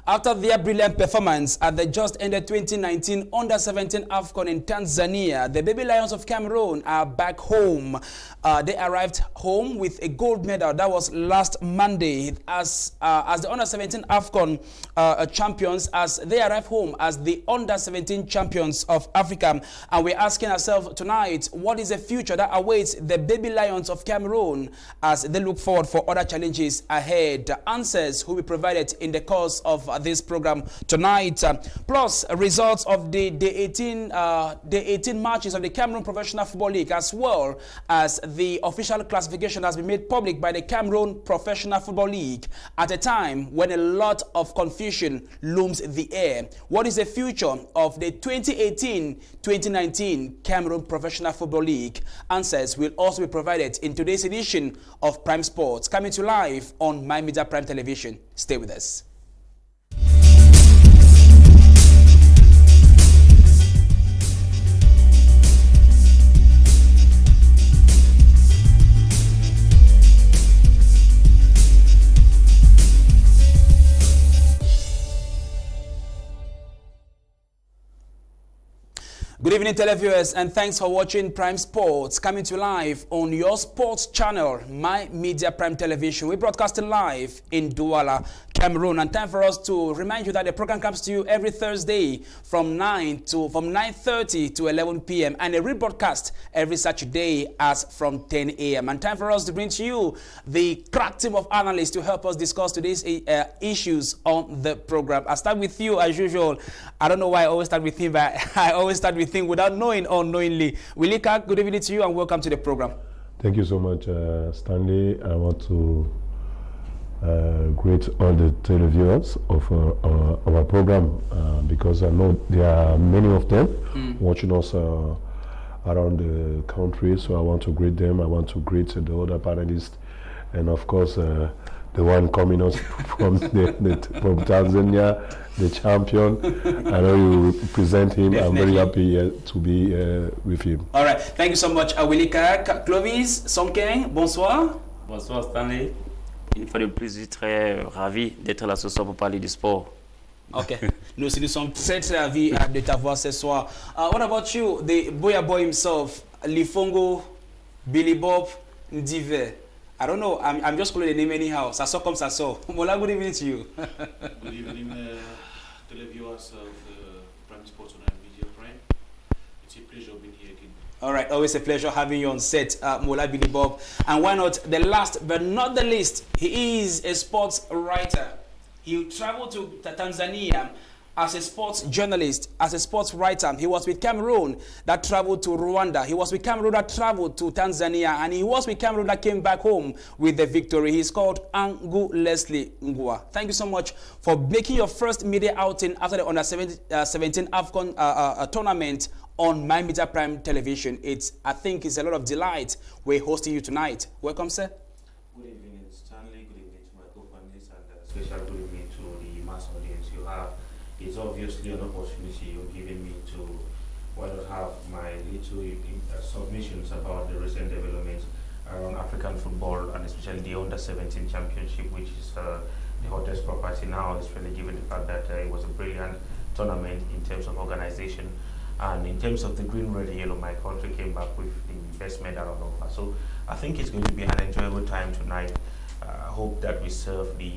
After their brilliant performance at the just ended 2019 Under-17 AFCON in Tanzania, the Baby Lions of Cameroon are back home. They arrived home with a gold medal. That was last Monday as the Under-17 AFCON champions, as they arrive home as the Under-17 champions of Africa. And we're asking ourselves tonight, what is the future that awaits the Baby Lions of Cameroon as they look forward for other challenges ahead? The answers will be provided in the course of this program tonight. Plus results of the 18 matches of the Cameroon Professional Football League, as well as the official classification has been made public by the Cameroon Professional Football League at a time when a lot of confusion looms in the air. What is the future of the 2018-2019 Cameroon Professional Football League? Answers will also be provided in today's edition of Prime Sports, coming to live on My Media Prime Television. Stay with us. Good evening, televiewers, and thanks for watching Prime Sports, coming to live on your sports channel, My Media Prime Television. We're broadcasting live in Douala, Cameroon, and time for us to remind you that the program comes to you every Thursday from 9:30 to 11 p.m. and a rebroadcast every Saturday as from 10 a.m. And time for us to bring to you the crack team of analysts to help us discuss today's issues on the program. I'll start with you as usual. I don't know why I always start with him, but I always start with him without knowing or knowingly. Willie Kak, good evening to you and welcome to the program. Thank you so much, Stanley. I want to greet all the televiewers of our program because I know there are many of them watching us around the country, so I want to greet them. I want to greet the other panelists, and of course the one coming us from from Tanzania, the champion. I know you present him. Definitely. I'm very happy to be with him. All right, thank you so much, Willie Kak. Clovis, Sonken, bonsoir. Bonsoir Stanley. Une fois de plus, je suis très ravi d'être là ce soir pour parler du sport. Ok, nous sommes très ravis de t'avoir ce soir. What about you, the Boya boy himself, Lifongo, Billy Bob, Ndive? I don't know, I'm just calling the name anyhow. Ça sort comme ça sort. Mola, good evening to you. Good evening, televiewers of Prime Sports on Media Prime. It's a pleasure being here again. All right, always a pleasure having you on set, Mola Billy Bob. And why not the last but not the least, he is a sports writer. He traveled to Tanzania as a sports journalist, as a sports writer. He was with Cameroon that traveled to Rwanda. He was with Cameroon that traveled to Tanzania. And he was with Cameroon that came back home with the victory. He's called Angu Leslie Ngwa. Thank you so much for making your first media outing after the Under-17 AFCON tournament on My Media Prime Television. I think it's a lot of delight we're hosting you tonight. Welcome, sir. Good evening, Stanley. Good evening to my co-panelists, and special good evening to the mass audience you have. It's obviously an opportunity you're giving me to have my little submissions about the recent developments around African football, and especially the Under-17 Championship, which is the hottest property now, especially given the fact that it was a brilliant tournament in terms of organization. And in terms of the green, red, yellow, my country came back with the best medal on offer. So I think it's going to be an enjoyable time tonight. I hope that we serve the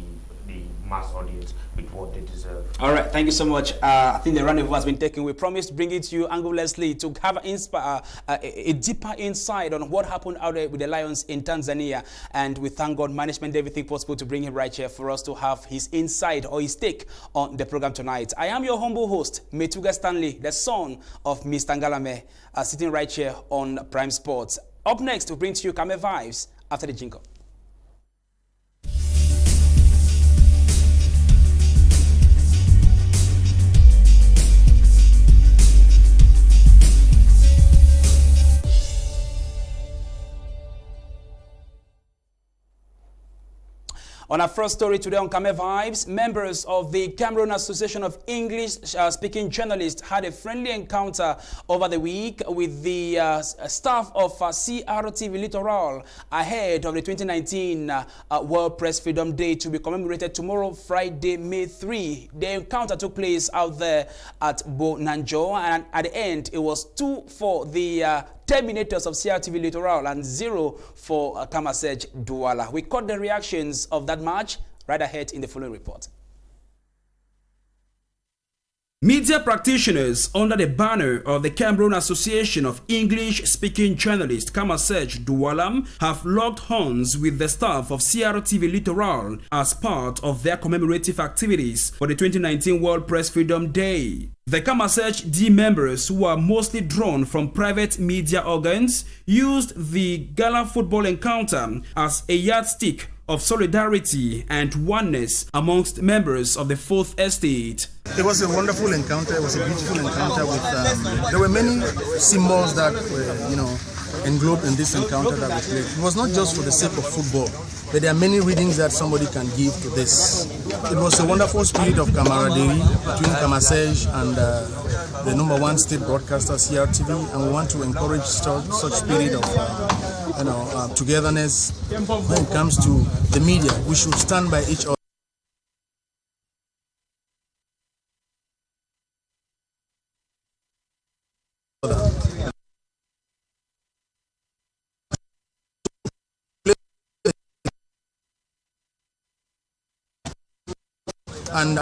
mass audience with what they deserve. All right, thank you so much. I think the rendezvous has been taken. We promised to bring it to you, Angu Leslie, to have a deeper insight on what happened out there with the Lions in Tanzania. And we thank God management did everything possible to bring him right here for us to have his insight or his take on the program tonight. I am your humble host, Metuga Stanley, the son of Ms. Tangalame, sitting right here on Prime Sports. Up next, we bring to you Kame Vibes after the jingle. On our first story today on Camel Vibes, members of the Cameroon Association of English-speaking journalists had a friendly encounter over the week with the staff of CRTV Littoral ahead of the 2019 World Press Freedom Day to be commemorated tomorrow, Friday, May 3. The encounter took place out there at Bonanjo, and at the end, it was 2 for the Terminators of CRTV Littoral and 0 for Kamasej Douala. We caught the reactions of that match right ahead in the following report. Media practitioners under the banner of the Cameroon Association of English-speaking journalists, Kamasej Douala, have locked horns with the staff of CRTV Littoral as part of their commemorative activities for the 2019 World Press Freedom Day. The Kamasej D members, who are mostly drawn from private media organs, used the gala football encounter as a yardstick of solidarity and oneness amongst members of the Fourth Estate. It was a wonderful encounter. It was a beautiful encounter with. There were many symbols that were, englobed in this encounter that we played. It was not just for the sake of football, but there are many readings that somebody can give to this. It was a wonderful spirit of camaraderie between Kamasej and the #1 state broadcaster CRTV, and we want to encourage such spirit of togetherness when it comes to the media. We should stand by each other. And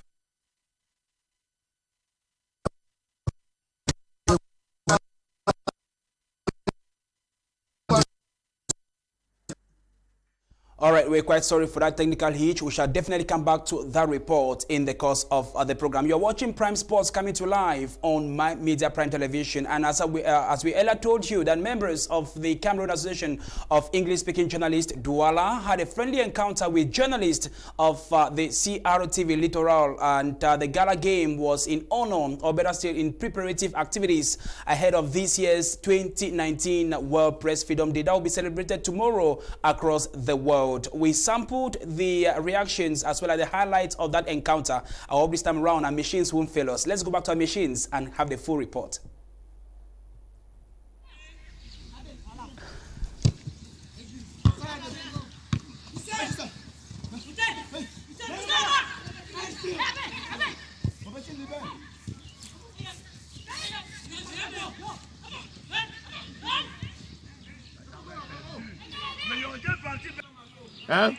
all right, we're quite sorry for that technical hitch. We shall definitely come back to that report in the course of the program. You're watching Prime Sports coming to live on My Media Prime Television. And as we earlier told you, that members of the Cameroon Association of English-speaking journalists, Douala, had a friendly encounter with journalists of the CRTV Littoral. And the gala game was in honor, or better still, in preparative activities ahead of this year's 2019 World Press Freedom Day that will be celebrated tomorrow across the world. We sampled the reactions as well as the highlights of that encounter. I hope this time around our machines won't fail us. Let's go back to our machines and have the full report. Hein?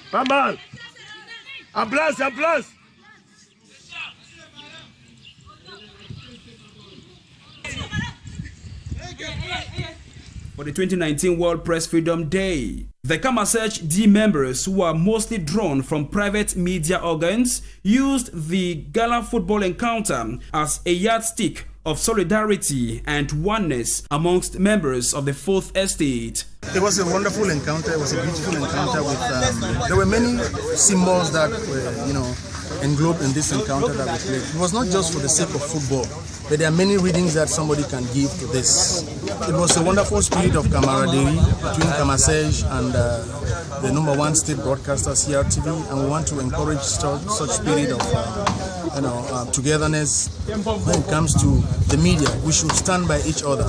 Pas mal. En place, en place. For the 2019 World Press Freedom Day, the Kamasej D members, who are mostly drawn from private media organs, used the gala football encounter as a yardstick of solidarity and oneness amongst members of the Fourth Estate. It was a wonderful encounter. It was a beautiful encounter with. There were many symbols that were, englobed in this encounter that we played. It was not just for the sake of football, but there are many readings that somebody can give to this. It was a wonderful spirit of camaraderie between Kamasej and the #1 state broadcaster CRTV, and we want to encourage such spirit of togetherness when it comes to the media. We should stand by each other.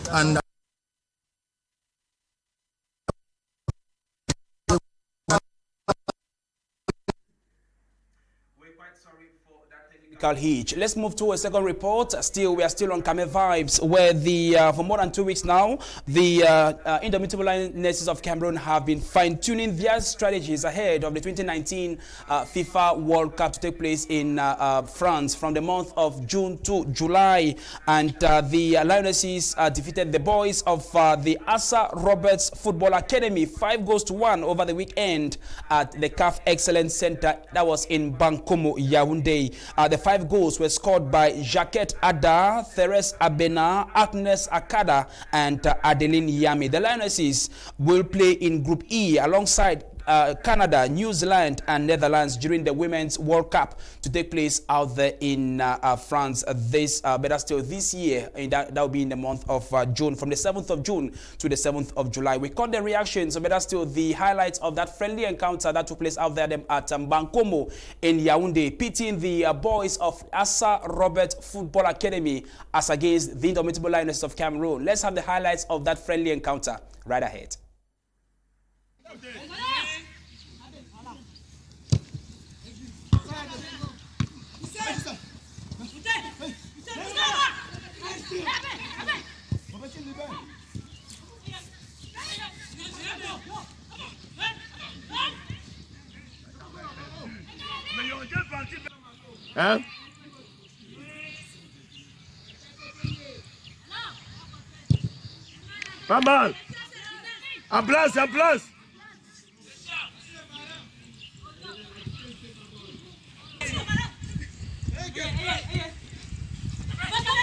And Hitch. Let's move to a second report. We are still on Camel Vibes, where for more than 2 weeks now, the Indomitable Lionesses of Cameroon have been fine-tuning their strategies ahead of the 2019 FIFA World Cup to take place in France from the month of June to July. And the Lionesses defeated the boys of the Asa Roberts Football Academy 5-1 over the weekend at the CAF Excellence Center that was in Bankomo, Yaoundé. The 5 goals were scored by Jacquette Ada, Therese Abena, Agnes Akada, and Adeline Yami. The Lionesses will play in Group E alongside Canada, New Zealand, and Netherlands during the Women's World Cup to take place out there in France better still this year. That will be in the month of June, from the 7th of June to the 7th of July. We caught the reactions, so better still the highlights of that friendly encounter that took place out there at Bankomo in Yaoundé, pitting the boys of Assa Robert Football Academy as against the Indomitable Lionesses of Cameroon. Let's have the highlights of that friendly encounter right ahead. Hein? Pas mal. En place, en place.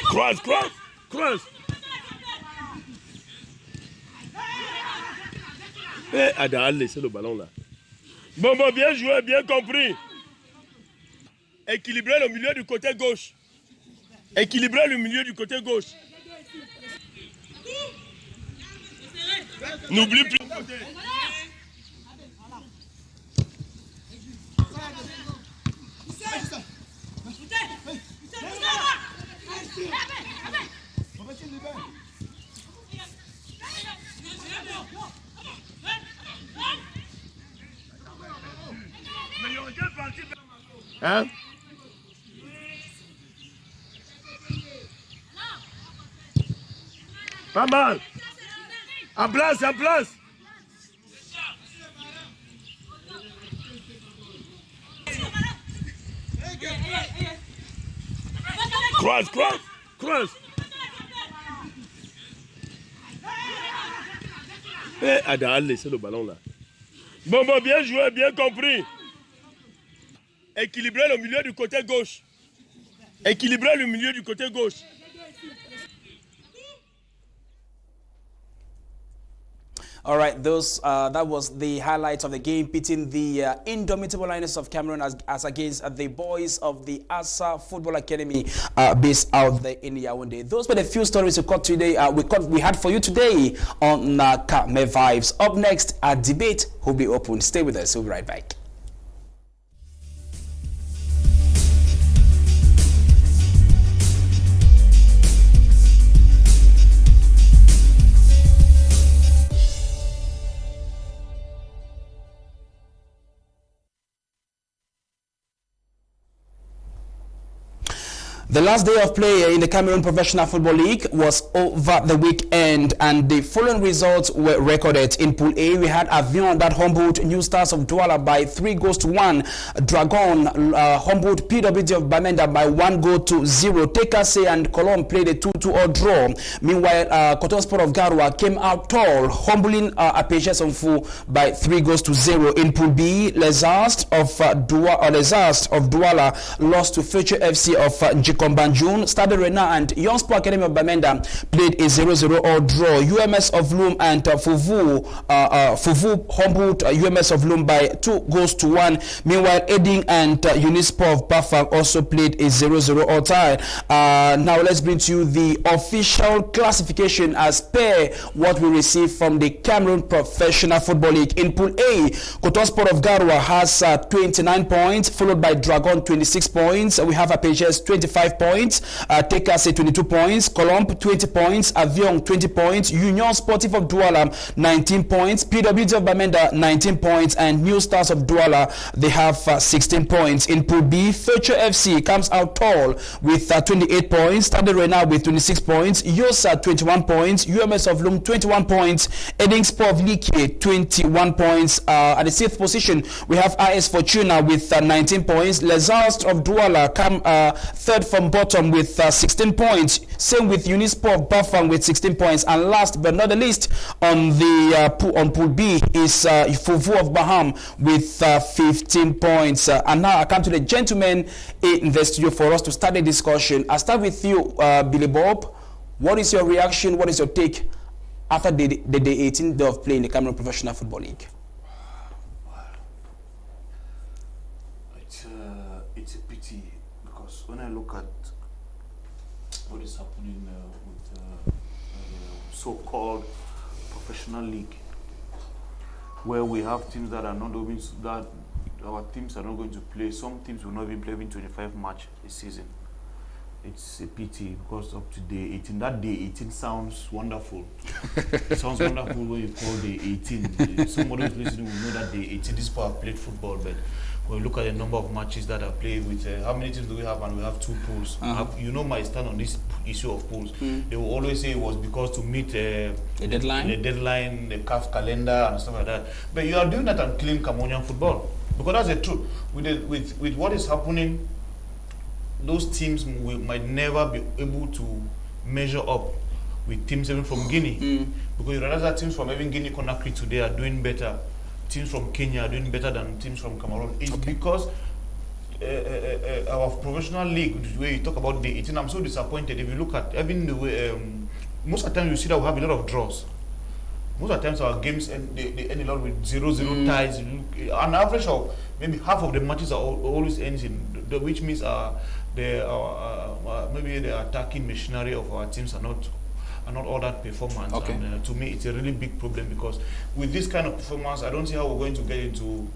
Croise, croise, croise. Ada, laissez le ballon là. Bon, bien joué, bien compris. Équilibrer le milieu du côté gauche. Équilibrer le milieu du côté gauche. N'oublie plus le côté. Hein? Pas mal. En place, en place. Croise, croise, croise. Ada, laissez le ballon là. Bon, bien joué, bien compris. Équilibrer le milieu du côté gauche. Équilibrer le milieu du côté gauche. All right, that was the highlights of the game, pitting the Indomitable Lionesses of Cameroon as against the boys of the Assa Football Academy based out there in Yaoundé. Those were the few stories we had for you today on Kame Vibes. Up next, our debate will be open. Stay with us. We'll be right back. The last day of play in the Cameroon Professional Football League was over the weekend, and the following results were recorded. In Pool A, we had Avion that humbled New Stars of Douala by 3-1. Dragon humbled PWD of Bamenda by 1-0. Tekase and Colombe played a 2-2 or draw. Meanwhile, Kotosport of Garwa came out tall, humbling Apeches Onfu by 3-0. In Pool B, Lesast of Douala lost to Future FC of Jikombanjun. Stade Rena and Young Sport Academy of Bamenda played a 0-0 or draw. UMS of Loom and Fuvu humbled UMS of Loom by 2-1. Meanwhile, Edding and Unisport of Bafang also played a 0-0 or tie. Now let's bring to you the official classification as per what we received from the Cameroon Professional Football League. In Pool A, Kotosport of Garwa has 29 points, followed by Dragon 26 points. We have Apeches 25 points, Tekase 22 points, Colombe 20 points, Avion 20 points, Union Sportif of Douala 19 points, PWD of Bamenda 19 points, and New Stars of Douala, they have 16 points. In Pool B, Future FC comes out tall with 28 points, Stade Rena with 26 points, Yosa 21 points, UMS of Loom 21 points, Edding Sport of Like 21 points. At the 6th position, we have AS Fortuna with 19 points, Les Astres of Douala come third from bottom with 16 points. Same with Unisport Bafang with 16 points. And last but not the least, on Pool B is Fuvu of Baham with 15 points. And now I come to the gentlemen in the studio for us to start the discussion. I'll start with you, Billy Bob. What is your reaction? What is your take after the day 18 day of play in the Cameroon Professional Football League? It's a pity because when I look at what is happening with so-called professional league, where we have teams that are not going that our teams are not going to play. Some teams will not even play even 25 match this season. It's a pity because up to day 18, that day 18 sounds wonderful. It sounds wonderful when you call day 18. Somebody who's listening will know that day 18, this people have played football, but when you look at the number of matches that are played with, how many teams do we have? And we have 2 pools. You know my stand on this issue of pools. They will always say it was because to meet the deadline, the CAF calendar and stuff like that. But you are doing that and killing Cameroonian football. Because that's the truth. With what is happening, those teams might never be able to measure up with teams even from Guinea. Because you realize that teams from even Guinea-Conakry today are doing better. Teams from Kenya are doing better than teams from Cameroon. It's because our professional league, where you talk about the 18, I'm so disappointed. If you look at even the way, most of the time you see that we have a lot of draws. Most of the times our games they end a lot with 0-0 ties. On average of maybe half of the matches are always ends in, which means maybe the attacking machinery of our teams are not all that performance. And to me, it's a really big problem because with this kind of performance, I don't see how we're going to get into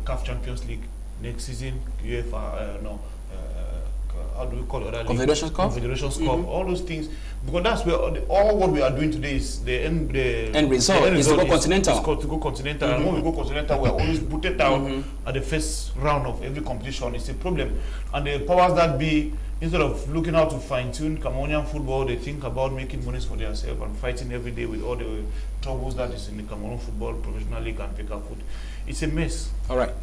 CAF Champions League next season. UEFA, how do we call it? Confederations Cup? Confederations Cup, all those things. Because that's where all what we are doing today is the end result is to go continental. To go continental. And when we go continental, we're always booted down at the first round of every competition. It's a problem. And the powers that be, instead of looking how to fine-tune Cameroonian football, they think about making monies for themselves and fighting every day with all the troubles that is in the Cameroon football, professional league and Fecafoot. It's a mess. All right.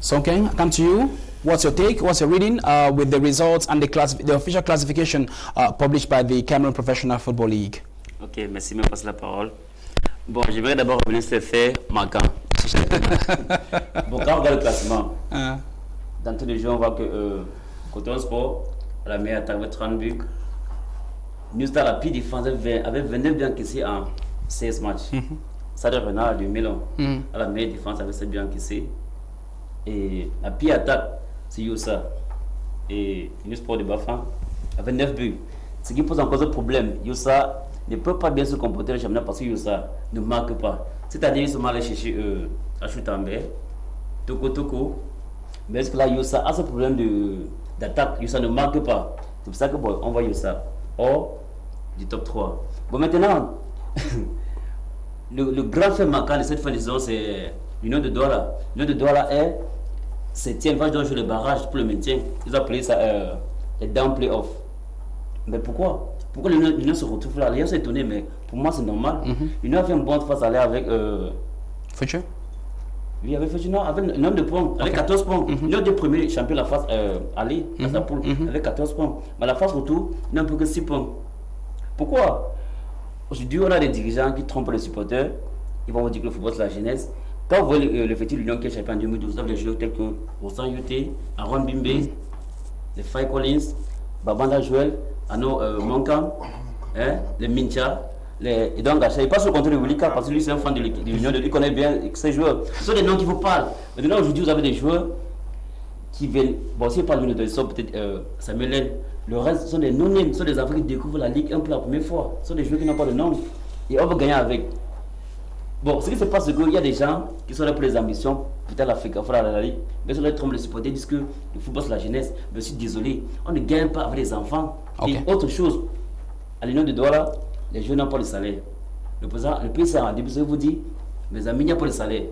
Sonken, I come to you. What's your take? What's your reading with the results and the official classification published by the Cameroon Professional Football League? Ok, merci de me passer la parole. Bon, j'aimerais d'abord revenir sur le fait marquant. Bon, quand on regarde le classement, dans tous les jeux, on voit que Coton Sport, à la meilleure attaque avec 30 buts. New Star, la pire défense, avait 29 buts encaissés en 16 matchs. Sadar Renard de Milan, à la meilleure défense, avec 7 buts encaissés. Et la pire attaque, c'est Youssa. Et New Sport de Bafang, avec 9 buts. Ce qui pose en cause le problème, Youssa ne peut pas bien se comporter le championnat parce que Youssa ne marque pas. C'est-à-dire, ils sont allés chercher Achoutambe, Toko. Mais est-ce que là, Youssa a ce problème d'attaque? Youssa ne marque pas. C'est pour ça que bon, on voit Youssa hors du top 3. Bon, maintenant, le grand fait marquant de cette fin de saison, c'est l'Union de Douala. L'Union de Douala est 7e, va jouer le barrage pour le maintien. Ils ont appelé ça les down play-off. Mais pourquoi l'Union se retrouve là? Les gens sont étonnés, mais pour moi c'est normal. L'Union a fait un bon face aller avec Futur? Oui, avec Futur, non, avec un nombre de points, avec 14 points. L'Union des premiers champions de la phase aller à sa poule, avec 14 points. Mais la phase retour, il n'a plus que 6 points. Pourquoi? Aujourd'hui, on a des dirigeants qui trompent les supporters. Ils vont vous dire que le football c'est la jeunesse. Quand vous voyez le Fétil Lyon qui est champion en 2012, vous avez des joueurs tels que Rosan Yuté, Aaron Bimbe, les Faye Collins, Babanda Joël, Ano Monkam, les Mincha, les Edouard Gacha. Il passe au contre de Wilika parce que lui c'est un fan de l'Union, il connaît bien ces joueurs. Ce sont des noms qui vous parlent. Maintenant aujourd'hui vous avez des joueurs qui viennent. Bon, si on parle de ça, peut-être Samuel Len. Le reste sont des non-names, ce sont des Africains qui découvrent la Ligue 1 pour la première fois. Ce sont des joueurs qui n'ont pas de nom. Et on va gagner avec. Bon, ce qui se passe, c'est qu'il y a des gens qui sont là pour les ambitions, peut-être l'Afrique, il faudra la Ligue, mais sur les trompes, les supporters disent que le football c'est la jeunesse. Mais je suis désolé, on ne gagne pas avec les enfants. Et autre chose, à l'Union de Douala, les jeunes n'ont pas de salaire. Le président, en début, je vous dis, mes amis, il n'y a pas de salaire.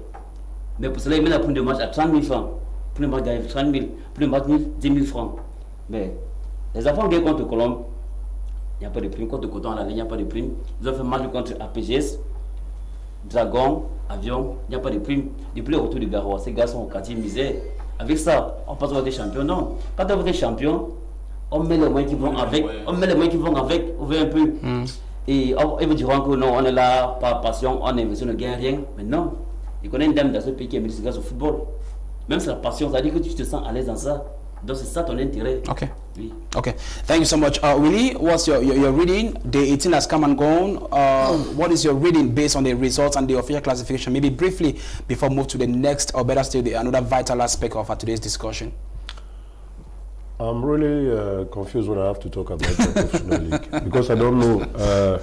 Mais pour cela, il met la prime de match à 30 000 francs. Plus le match gagne 30 000, plus le match 10 000 francs. Mais les enfants gagnent contre Colombe, il n'y a pas de prime. Contre Coton à la ligne, il n'y a pas de prime. Ils ont fait match contre APGS. Dragon, avion, il n'y a pas de prime. Depuis le retour du Garoua, ces gars sont au quartier misère. Avec ça, on passe à être champion. Non. Quand on est champion, on met les moyens qui vont avec. On met les moyens qui vont avec. On veut un peu. Et ils vous diront que non, on est là par passion, on investit, on ne gagne rien. Mais non. Il connaît une dame dans ce pays qui a mis grâce au football. Même c'est la passion, ça veut dire que tu te sens à l'aise dans ça. Donc c'est ça ton intérêt. Oui. Okay, thank you so much. Willie, what's your reading? Day 18 has come and gone. What is your reading based on the results and the official classification? Maybe briefly before we move to the next, or better still, another vital aspect of today's discussion. I'm really confused when I have to talk about the professional league because I don't know.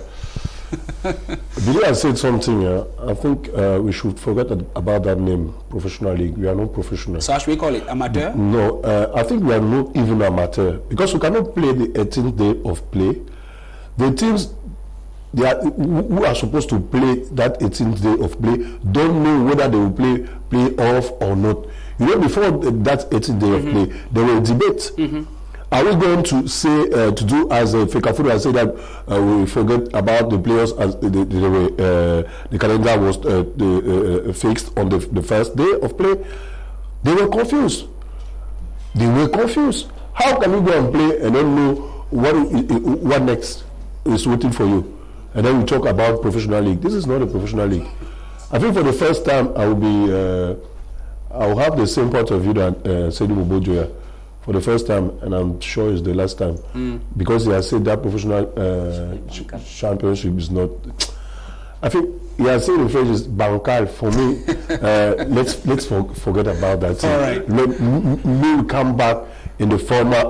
Billy has said something. I think we should forget about that name, professional league. We are not professional. So how should we call it? Amateur? No, I think we are not even amateur because we cannot play the 18th day of play. The teams who are supposed to play that 18th day of play don't know whether they will play off or not. You know, before that 18th day of play, there were debates. Are we going to say to do as Fecafoot has said that we forget about the players as the calendar was fixed on the first day of play? They were confused. How can you go and play and then know what next is waiting for you? And then we talk about professional league. This is not a professional league. I think for the first time I will have the same point of view that Seydou Mobojoya. For the first time, and I'm sure it's the last time, because he has said that professional championship is not. I think he has said in French is bancal. For me, let's forget about that. All right. We will come back in the former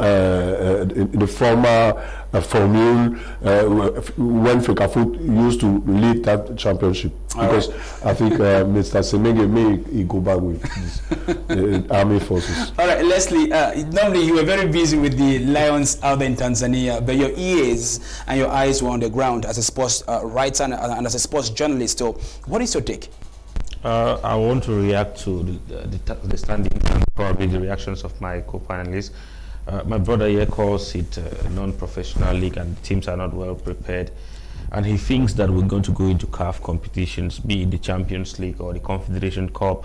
formula when Fecafoot used to lead that championship. Because I think Mr. Semenge may go back with this, army forces. All right, Leslie, normally you were very busy with the Lions out there in Tanzania, but your ears and your eyes were on the ground as a sports writer and as a sports journalist. So what is your take? I want to react to the standing and probably the reactions of my co-panelists. My brother here calls it a non-professional league and teams are not well prepared. And he thinks that we're going to go into CAF competitions, be it the Champions League or the Confederation Cup,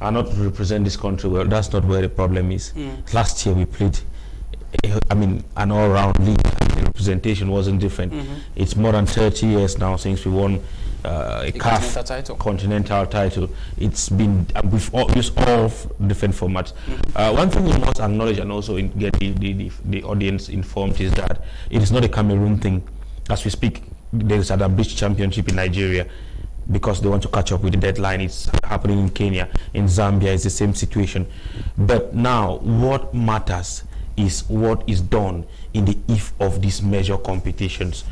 and not represent this country well. That's not where the problem is. Last year we played, an all-round league. The representation wasn't different. It's more than 30 years now since we won a CAF continental title. It's been we've used all different formats. One thing we must acknowledge and also get the audience informed is that it is not a Cameroon thing. As we speak, there is an beach championship in Nigeria because they want to catch up with the deadline. It's happening in Kenya, in Zambia. It's the same situation. But now, what matters is what is done in the eve of these major competitions.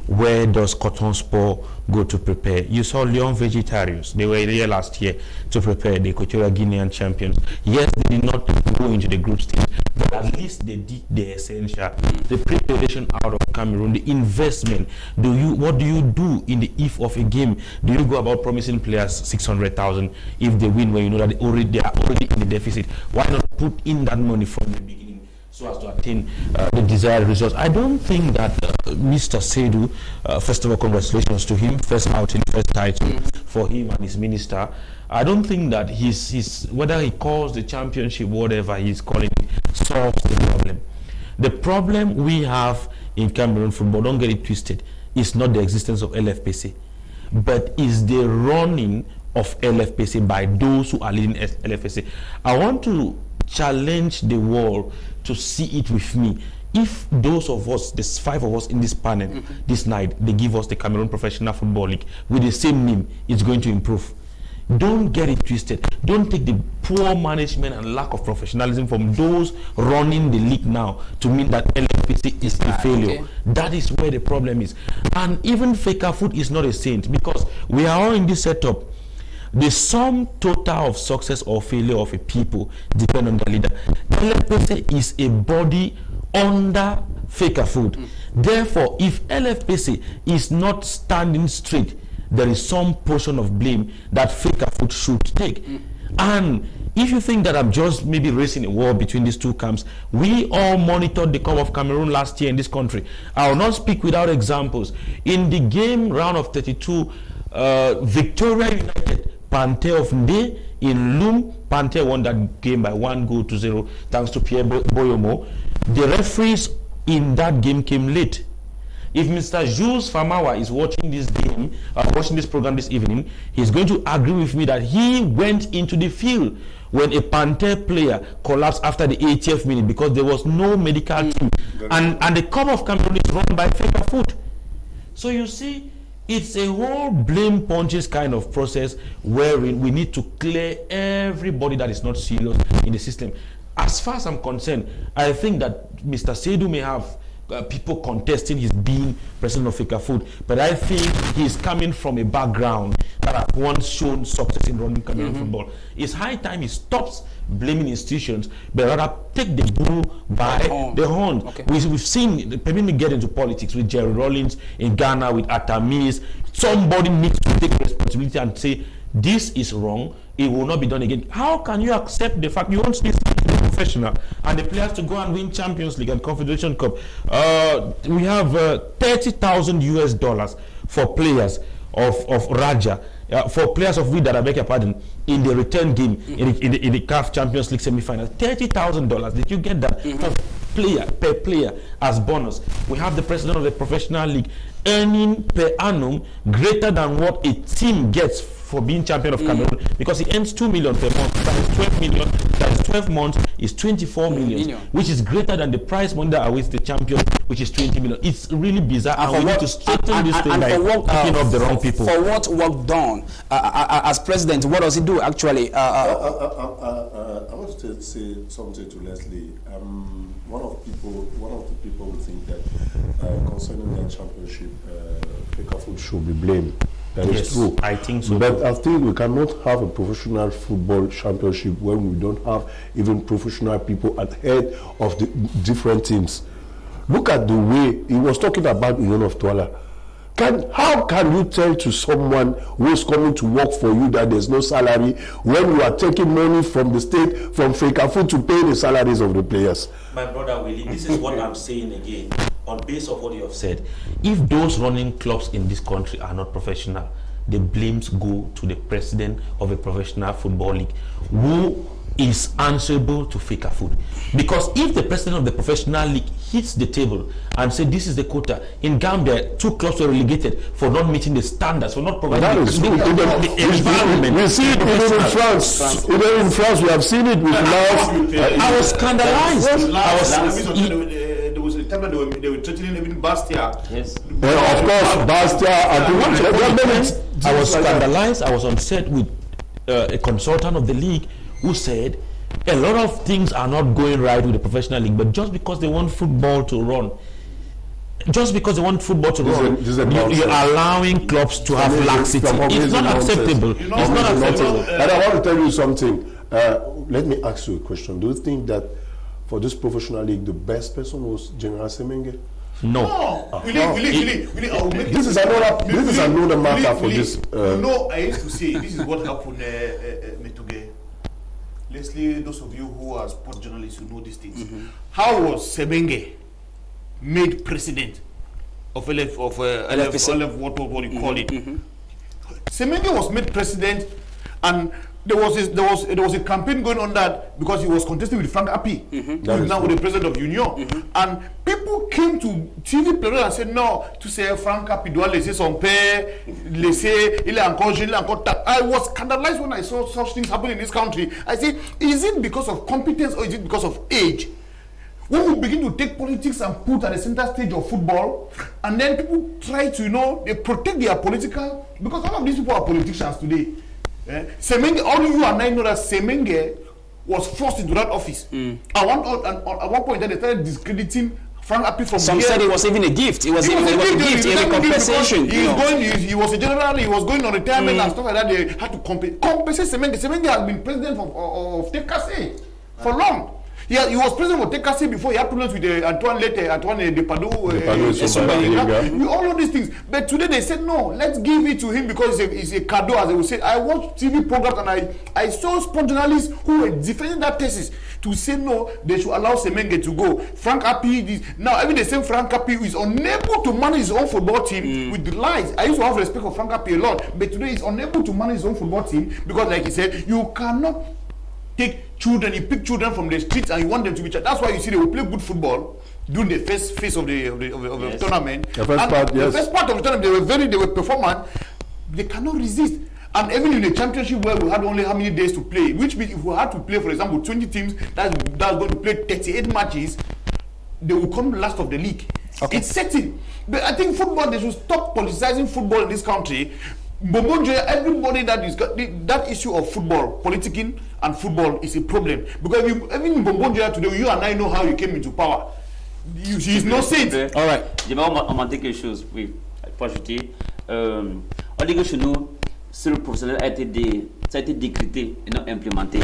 Where does Cotton Sport go to prepare? You saw Lyon Vegetarians. They were here last year to prepare the Equatorial Guinean champions. Yes, they did not go into the group stage, but at least they did the essential. The preparation out of Cameroon, the investment. What do you do in the eve of a game? Do you go about promising players 600,000 if they win when you know that they are already in the deficit? Why not put in that money from the beginning so as to attain the desired results? I don't think that Mr. Seydou, first of all, congratulations to him, first outing, first title for him and his minister. I don't think that his whether he calls the championship, whatever he's calling it, solves the problem. The problem we have in Cameroon football, don't get it twisted, is not the existence of LFPC, but is the running of LFPC by those who are leading LFPC. I want to challenge the world to see it with me. If those of us, there's 5 of us in this panel this night, they give us the Cameroon Professional Football League with the same name, it's going to improve. Don't get it twisted. Don't take the poor management and lack of professionalism from those running the league now to mean that LFPC is a failure. Okay. That is where the problem is. And even Fecafoot is not a saint, because we are all in this setup. The sum total of success or failure of a people depend on the leader. LFPC is a body under Fecafoot. Therefore, if LFPC is not standing straight, there is some portion of blame that Fecafoot should take. And if you think that I'm just maybe raising a war between these two camps, we all monitored the Cup of Cameroon last year in this country. I will not speak without examples. In the game round of 32, Victoria United, Panther of Nde in Loom, Panther won that game by 1-0 thanks to Pierre Boyomo. The referees in that game came late. If Mr. Jules Famawa is watching this game, watching this program this evening, he's going to agree with me that he went into the field when a Panther player collapsed after the 80th minute because there was no medical team. And the Cup of Cameroon is run by Fecafoot. So you see, it's a whole blame punches kind of process wherein we need to clear everybody that is not serious in the system. As far as I'm concerned, I think that Mr. Seidu may have people contesting his being president of Fecafoot, but I think he's coming from a background that has once shown success in running Cameroon football. It's high time he stops blaming institutions, but rather take the bull by the horn. Okay. We've seen, let me get into politics with Jerry Rawlings in Ghana, with Atamis. Somebody needs to take responsibility and say, this is wrong, it will not be done again. How can you accept the fact you want this to be professional and the players to go and win Champions League and Confederation Cup? We have $30,000 for players of Raja, for players of Wydad, I beg your pardon, in the return game in the CAF Champions League semi-final. $30,000. Did you get that per player as bonus? We have the president of the professional league earning per annum greater than what a team gets for being champion of Cameroon, because he earns 2 million per month. That is 12 million. That is 12 months is 24 million, which is greater than the prize money that awaits the champion, which is 20 million. It's really bizarre, and we need to straighten this thing by picking up the wrong people. For what work done as president, what does he do actually? I want to say something to Leslie. One of the people who think that concerning that championship, Fecafoot should be blamed. That is true. I think so. But I think we cannot have a professional football championship when we don't have even professional people at head of the different teams. Look at the way he was talking about Union of Douala. How can you tell to someone who is coming to work for you that there's no salary when you are taking money from the state, from Fecafoot, to pay the salaries of the players? My brother Willie, this is what I'm saying again, on base of what you have said. If those running clubs in this country are not professional, the blames go to the president of a professional football league, who is answerable to Fecafoot. Because if the president of the professional league hits the table and say this is the quota, in Gambia 2 clubs were relegated for not meeting the standards, for not providing the environment. We see it even in France. Even in France, we have seen it with love. I was scandalized. There was a time that they were threatening even Bastia. Yes. Of course, Bastia. I was scandalized. I was on set with a consultant of the league who said a lot of things are not going right with the professional league, but just because they want football to run, you're allowing clubs to have laxity. It's not acceptable. It's not acceptable. And I want to tell you something. Let me ask you a question. Do you think that for this professional league, the best person was General Semenge? No. This is another matter for this. I used to say this is what happened Metuge. Leslie, those of you who are sport journalists who know these things. How was Semenge made president of LF, what you call it? Semenge was made president, and there was a campaign going on that because he was contesting with Frank Appy, who is now with the president of Union, and people came to TV players and said no, to say Frank Appy doit laisser son père, il est encore jeune, il est encore tard. I was scandalized when I saw such things happen in this country. I said, is it because of competence or is it because of age? When we begin to take politics and put at the center stage of football, and then people try to, they protect their political, because all of these people are politicians today. Semenge, all you and I know that Semenge was forced into that office. At one point, they started discrediting Frank Appy from Some said it was even a gift. It was even a gift, even a compensation. He was a general, he was going on retirement and stuff like that. They had to compensate Semenge. Semenge has been president of TKC for long. He was president of TKC before he had problems with Antoine Depadou. We all know these things. But today they said, no, let's give it to him because it's a cadeau, as they would say. I watched TV programs and I saw sport journalists who were defending that thesis to say, no, they should allow Semenge to go. Frank Appy, now even the same Frank Appy is unable to manage his own football team with the lies. I used to have respect for Frank Appy a lot, but today he's unable to manage his own football team because, like he said, you cannot take children, you pick children from the streets and you want them to be. That's why you see they will play good football, during the first phase of the tournament. The first part, yes. The first part of the tournament, they were performant. They cannot resist. And even in the championship where we had only how many days to play, which means if we had to play, for example, 20 teams that's going to play 38 matches, they will come last of the league. Okay. It's certain. But I think football, they should stop politicizing football in this country. Everybody that is that issue of football, politicking and football is a problem. Because even in Bombonjoya today, you and I know how you came into power. He's not said. All right. On m'a dit quelque chose, oui, pour ajouter. On dit que chez nous, si le professionnel ça a été décrété et non implémenté.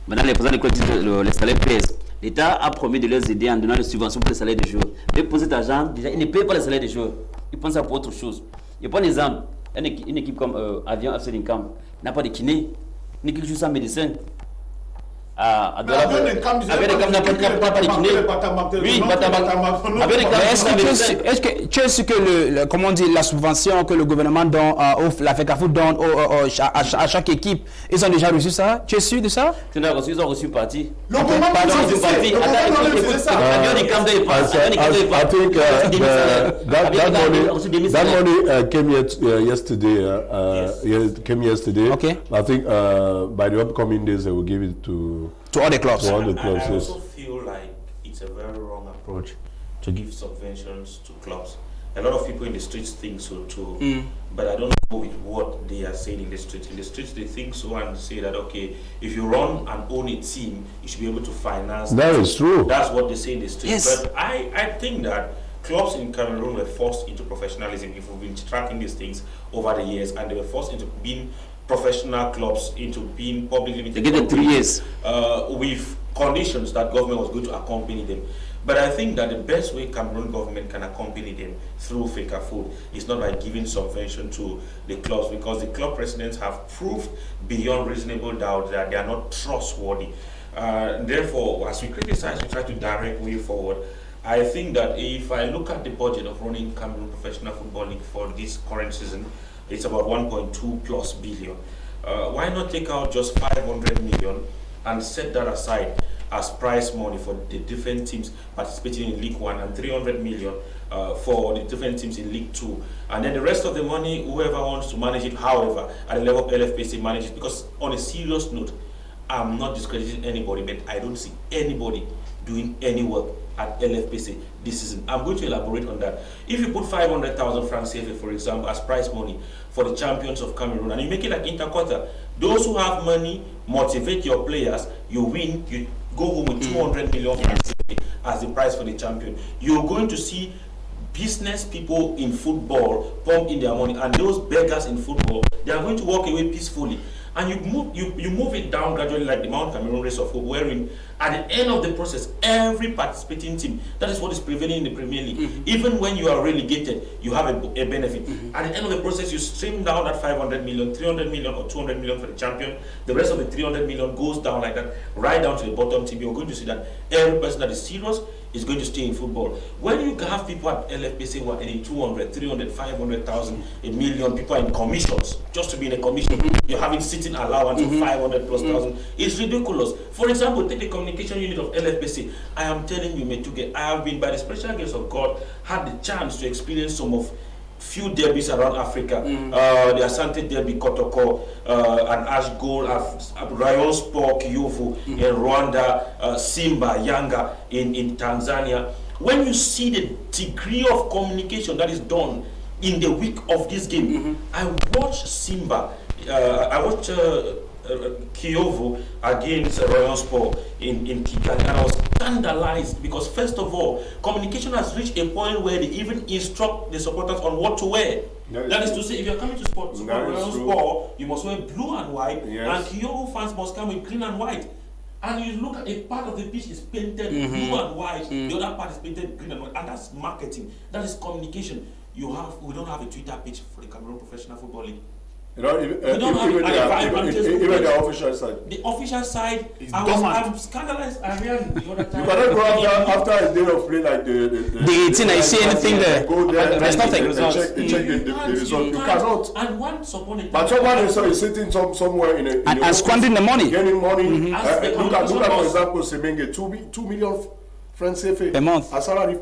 Maintenant, les présidents de clubs disent que les salaires pèsent. L'État a promis de les aider en donnant des subventions pour les salaires des joueurs. Mais pour cet argent, déjà, ils ne payent pas les salaires des joueurs. Ils pensent à pour autre chose. Je prends un exemple. Une équipe comme Avion FC Lincam n'a pas de kiné. Une équipe joue sans médecin. Avion Lincam n'a pas de kiné. Oui, est-ce que tu es sûr que comment on dit, la subvention que le gouvernement donne, la FECAFOOT donne à chaque équipe, ils ont déjà reçu ça? Tu es sûr de ça? Ils ont reçu partie. I think that money came yesterday. Okay. I think by the upcoming days they will give it to all the clubs. I also feel like it's a very wrong approach to give subventions to clubs. A lot of people in the streets think so too, but I don't know with what they are saying in the streets. In the streets, they think so and say that, okay, if you run and own a team, you should be able to finance. That is true. That's what they say in the streets. Yes. But I think that clubs in Cameroon were forced into professionalism. If we've been tracking these things over the years, and they were forced into being professional clubs, into being public limited. They get 3 years. With conditions that government was going to accompany them. But I think that the best way Cameroon government can accompany them through FECAFOOT is not by giving subvention to the clubs, because the club presidents have proved beyond reasonable doubt that they are not trustworthy. Therefore, as we criticize, we try to direct way forward. I think that if I look at the budget of running Cameroon Professional Football League for this current season, it's about 1.2+ billion. Why not take out just 500 million and set that aside as prize money for the different teams participating in League 1, and 300 million for the different teams in League 2. And then the rest of the money, whoever wants to manage it, however, at the level of LFPC, manage it. Because on a serious note, I'm not discrediting anybody, but I don't see anybody doing any work at LFPC this season. I'm going to elaborate on that. If you put 500,000 francs CFA, for example, as prize money for the champions of Cameroon, and you make it like interquarter, those who have money motivate your players, you win, you go home with 200 million francs CFA as the prize for the champion. You're going to see business people in football pump in their money, and those beggars in football, they are going to walk away peacefully. And you move it down gradually, like the Mount Cameroon Race of Hope, wherein at the end of the process, every participating team, that is what is prevailing in the Premier League. Even when you are relegated, you have a benefit. At the end of the process, you stream down that 500 million, 300 million or 200 million for the champion. The rest of the 300 million goes down like that, right down to the bottom team. You're going to see that every person that is serious is going to stay in football. When you have people at LFPC who are earning 200, 300, 500,000, a million, people are in commissions, just to be in a commission, you're having sitting allowance of 500,000+. It's ridiculous. For example, take the communication unit of LFPC. I am telling you, Metuge, I have been, by the special grace of God, had the chance to experience some of few derbies around Africa. The Asante Derby, Kotoko, and Ash Gold, Rayon Sport, Kiyovu in Rwanda, Simba, Yanga in Tanzania. When you see the degree of communication that is done in the week of this game, I watched Simba, I watched Kiyovu against Rayon Sport in Kigali, and I was scandalized because, first of all, communication has reached a point where they even instruct the supporters on what to wear. That is to say, if you're coming to support Rayon Sport, you must wear blue and white, and Kiyovu fans must come with green and white. And you look at a part of the pitch is painted blue and white, the other part is painted green and white, and that's marketing. That is communication. We don't have a Twitter page for the Cameroon Professional Football League. You know, even the official side. The official side, I'm scandalized. I ran the other time. You cannot go after a day of play like the 18. I see anything there. Go there. There's nothing. Check the result. You cannot. And once upon a time, but someone is sitting somewhere in a and squandering the money. Getting money. Look at, for example, Semenge, 2 million francs CFA per month. as salary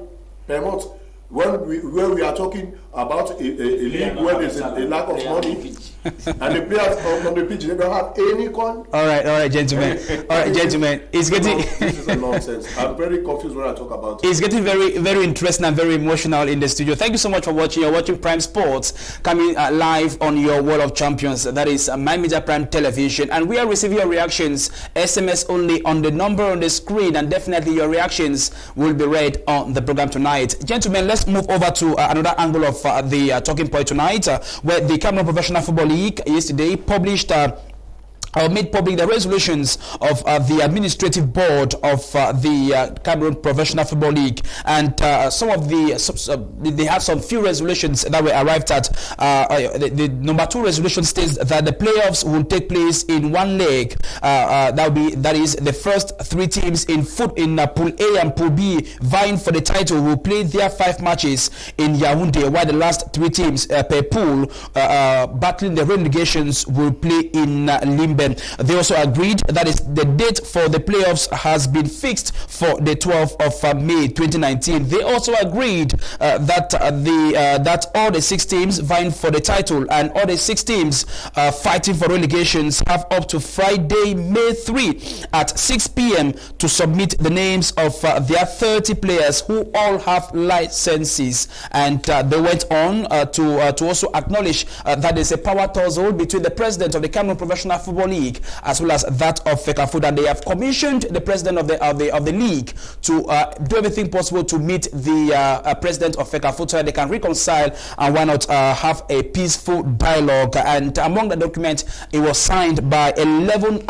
per month. When we are talking about a league where there's a lack of money and the players on the pitch, they don't have any con. All right, gentlemen. All right, gentlemen. It's getting this is a nonsense. I'm very confused when I talk about it. It's getting very, very interesting and very emotional in the studio. Thank you so much for watching. You're watching Prime Sports coming live on your World of Champions. That is My Media Prime Television, and we are receiving your reactions SMS only on the number on the screen, and definitely your reactions will be read on the program tonight, gentlemen. Let's move over to another angle of the talking point tonight, where the Cameroon Professional Football League yesterday published made public the resolutions of the administrative board of the Cameroon Professional Football League, and some of they have some few resolutions that were arrived at. The number 2 resolution states that the playoffs will take place in one leg. That is the first 3 teams in Pool A and Pool B vying for the title will play their 5 matches in Yaoundé, while the last 3 teams per pool battling the relegations will play in Limbe. They also agreed that the date for the playoffs has been fixed for the 12th of May 2019. They also agreed that all the 6 teams vying for the title and all the 6 teams fighting for relegations have up to Friday, May 3 at 6 p.m. to submit the names of their 30 players who all have licenses. And they went on to also acknowledge that there's a power tussle between the president of the Cameroon Professional Football League as well as that of FECAFOOT, and they have commissioned the president of the league to do everything possible to meet the president of FECAFOOT so that they can reconcile and why not have a peaceful dialogue. And among the documents, it was signed by 11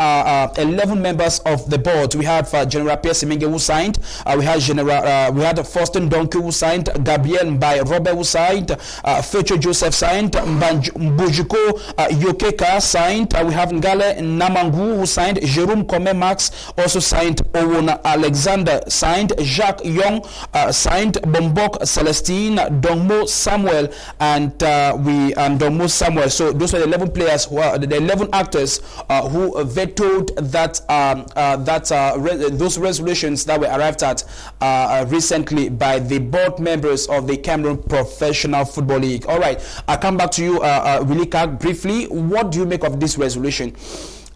members of the board. We have General Pierre Semenge who signed. We had Faustin Donkey who signed. Gabriel Mbaye Robert who signed. Fecho Joseph signed. Mbujiko Yokeka signed. We have Ngale Namangu who signed. Jerome Kome Max also signed. Owona Alexander signed. Jacques Young signed. Bombok Celestine, Dongmo Samuel, and Dongmo Samuel. So those are the 11 players who are the 11 actors who vetoed those resolutions that were arrived at recently by the board members of the Cameroon Professional Football League. All right, I'll come back to you, Wilika, briefly. What do you make of this resolution?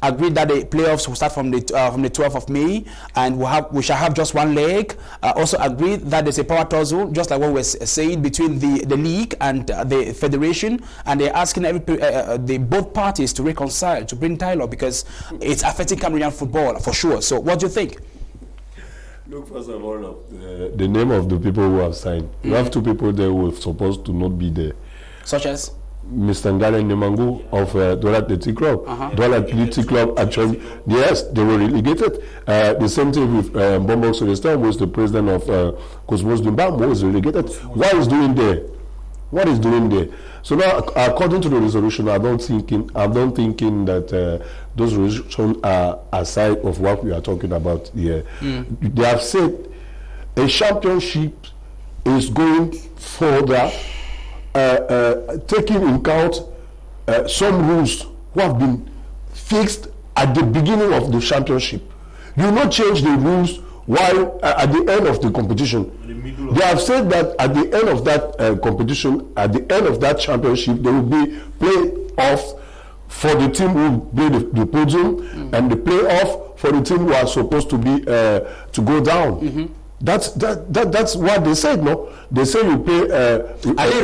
Agreed that the playoffs will start from the 12th of May, and we shall have just one leg. Also agreed that there's a power tussle, just like what we're saying, between the league and the federation, and they're asking both parties to reconcile, to bring dialogue, because it's affecting Cameroonian football for sure. So what do you think? Look, first of all, the name of the people who have signed. You have 2 people there who are supposed to not be there. Such as? Mr. Ngale Namangu of Douala Athletic Club. Douala Athletic Club, actually, yes, they were relegated. The same thing with Bombok Celestin, who was the president of Cosmos Dumbam, who was relegated. What is doing there? What is doing there? So now, according to the resolution, I'm not thinking that those resolutions are aside of what we are talking about here. They have said a championship is going further, taking into account some rules who have been fixed at the beginning of the championship. You will not change the rules while at the end of the competition. They have said that at the end of that competition, at the end of that championship, there will be play-off for the team who play the podium and the play-off for the team who are supposed to be to go down. That's what they said, no? They say you play.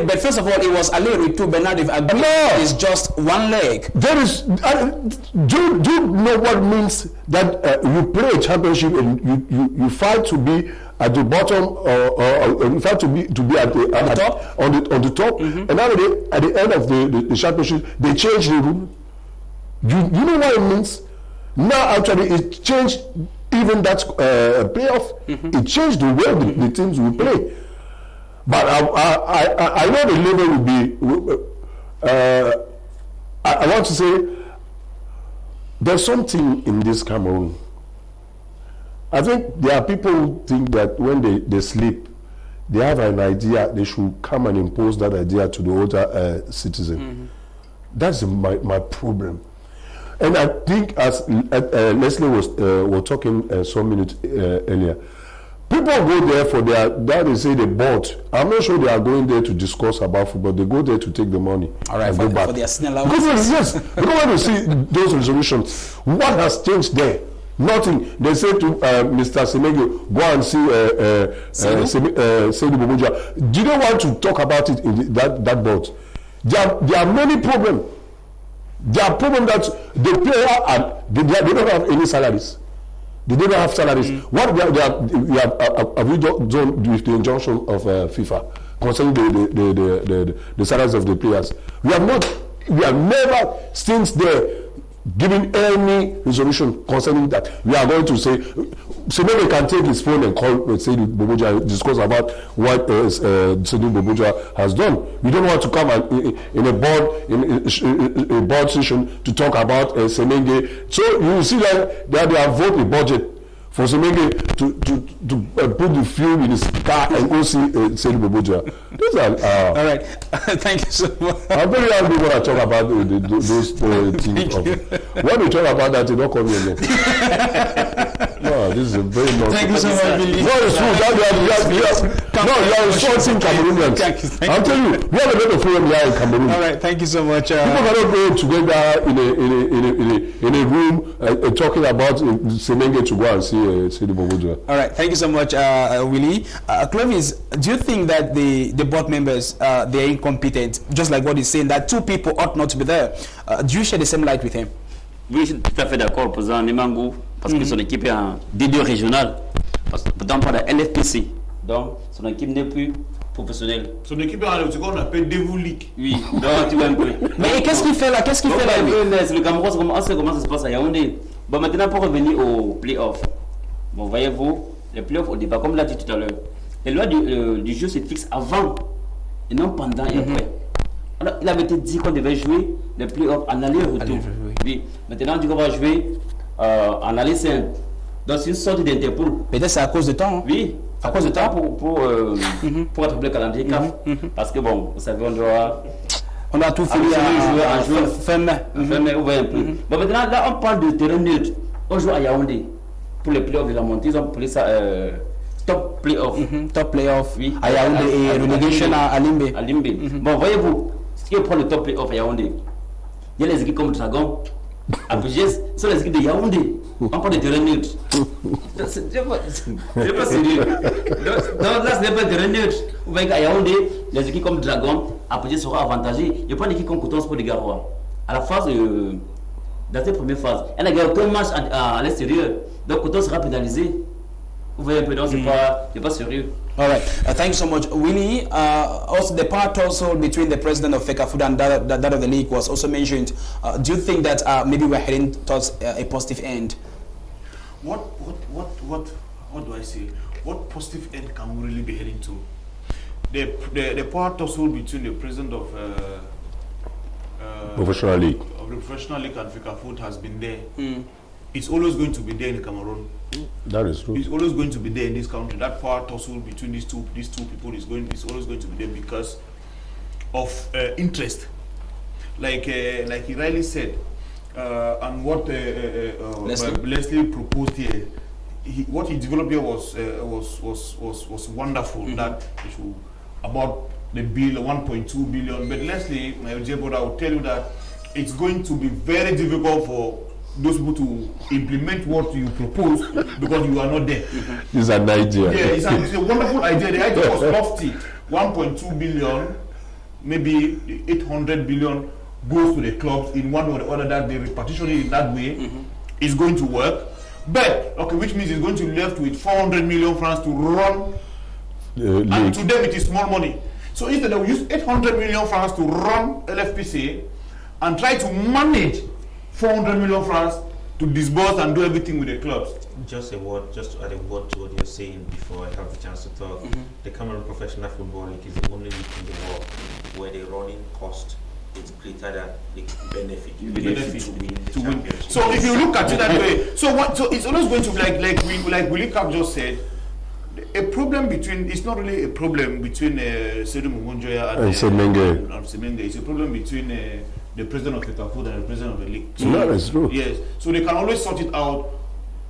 But first of all, it was Ali to Bernard. It's just one leg. There is. Do you know what means that you play a championship and you fight to be at the bottom or you fight to be at the top on the top, and now at the end of the championship they change the rule. You know what it means? Now actually it changed. Even that playoff, it changed the way the teams will play. But I know the level will be. I want to say there's something in this Cameroon. I think there are people who think that when they sleep, they have an idea, they should come and impose that idea to the other citizen. That's my problem. And I think, as Leslie was talking some minutes earlier, People go there for that they say they bought. I'm not sure they are going there to discuss about football. They go there to take the money. All right, and go back. For their senior Because when you see those resolutions, what has changed there? Nothing. They say to Mr. Semenge, go and see Seydou Boboja. Do they want to talk about it in that board? There are many problems. There are problems that the player they don't have any salaries. They don't have salaries. What have we done with the injunction of FIFA concerning the salaries of the players? We have never since there given any resolution concerning that. We are going to say, maybe can take his phone and call Seydou Boboja, discuss about what Seydou Boboja has done. We don't want to come in a board session to talk about Semenge. So you see that they have voted a budget for Semenge to put the fuel in his car and go see Seydou Boboja. Those are all right. Thank you so much. I'm very happy when I talk about those things. When we talk about that, they don't come here again. No, this is a very long. Thank you so much, Billy. No, it's true. You are insulting Cameroonians. I'm telling you, we have a lot of freedom here in Cameroon. All right, thank you so much. People cannot go together in a room talking about Semenge to go and see Seydou Boboja. All right, thank you so much, Willie. Clovis, do you think that the board members they are incompetent, just like what he's saying, that two people ought not to be there? Do you share the same light with him? Oui, je suis tout à fait d'accord, président Nemangou, parce que son équipe est en D2 régional, pourtant pas de LFPC, donc son équipe n'est plus professionnelle. Son équipe est en ce qu'on appelle Devu League. Oui, donc tu vois un peu. Mais qu'est-ce qu'il fait là? Qu'est-ce qu'il fait là? Le Cameroun, comment ça se passe à Yaoundé? Bon, maintenant pour revenir aux playoffs. Bon, voyez-vous, les playoffs au départ, comme l'a dit tout à l'heure, les lois du jeu se fixent avant et non pendant et après. Alors, il avait été dit qu'on devait jouer les playoffs en aller-retour. Oui. Maintenant, on dit qu'on va jouer en aller simple. Donc, c'est une sorte d'interpol. Peut-être c'est à cause de temps. Hein? Oui, à cause de temps pour attraper le calendrier CAF. Parce que, bon, vous savez, on doit tout finir en jouer fin mai. Fin mai, ouvert un peu. Bon, maintenant, là, on parle de terrain neutre. On joue à Yaoundé. Pour les playoffs de la montée, ils ont appelé ça top playoff. Top playoff, oui. À Yaoundé et relegation à Limbe. À Limbe. Bon, voyez-vous, si on prend le top playoff à Yaoundé, il y a les équipes comme Dragon, Abugès, ce sont les équipes de Yaoundé. On parle de terrain neutre. C'est pas sérieux. Donc là, ce n'est pas de terrain neutre. Vous voyez qu'à Yaoundé, les équipes comme Dragon, Abugès seront avantagées. Il n'y a pas d'équipe comme Coton Sport de Garoua. À la phase dans cette première phase, elle n'a gagné aucun match à l'extérieur. Donc, Coton sera pénalisé. Vous voyez un peu, donc c'est pas sérieux. All right. Thank you so much, Willie. Also, the part also between the president of FECAFOOT and that of the league was also mentioned. Do you think that maybe we're heading towards a positive end? What do I say? What positive end can we really be heading to? The power tussle between the president of Professional League. Of the Professional League and FECAFOOT has been there. It's always going to be there in Cameroon. That is true. It's always going to be there in this country. That power tussle between these two people is always going to be there because of interest. Like he rightly said, and what Leslie proposed here. What he developed here was wonderful. That issue about the bill 1.2 billion. But Leslie, my dear brother, I will tell you that it's going to be very difficult for those people to implement what you propose because you are not there. It's an idea. Yeah, it's a wonderful idea. The idea was lofty. 1.2 billion, maybe 800 billion goes to the clubs in one or the other, that they repartition it in that way is going to work. But, okay, which means it's going to be left with 400 million francs to run. And to them it is small money. So instead they will use 800 million francs to run LFPC and try to manage 400 million francs to disburse and do everything with the clubs. Just to add a word to what you're saying before I have the chance to talk. The Cameroon Professional Football League is the only league in the world where the running cost is greater than the benefit. You benefit to win the championship. So if you look at it that way, so it's always going to be like Willie Cap just said. A problem between, it's not really a problem between Seydou Boboja and Semenge. It's a problem between the president of FECAFOOT and the president of the league. So that is true. Yes. So they can always sort it out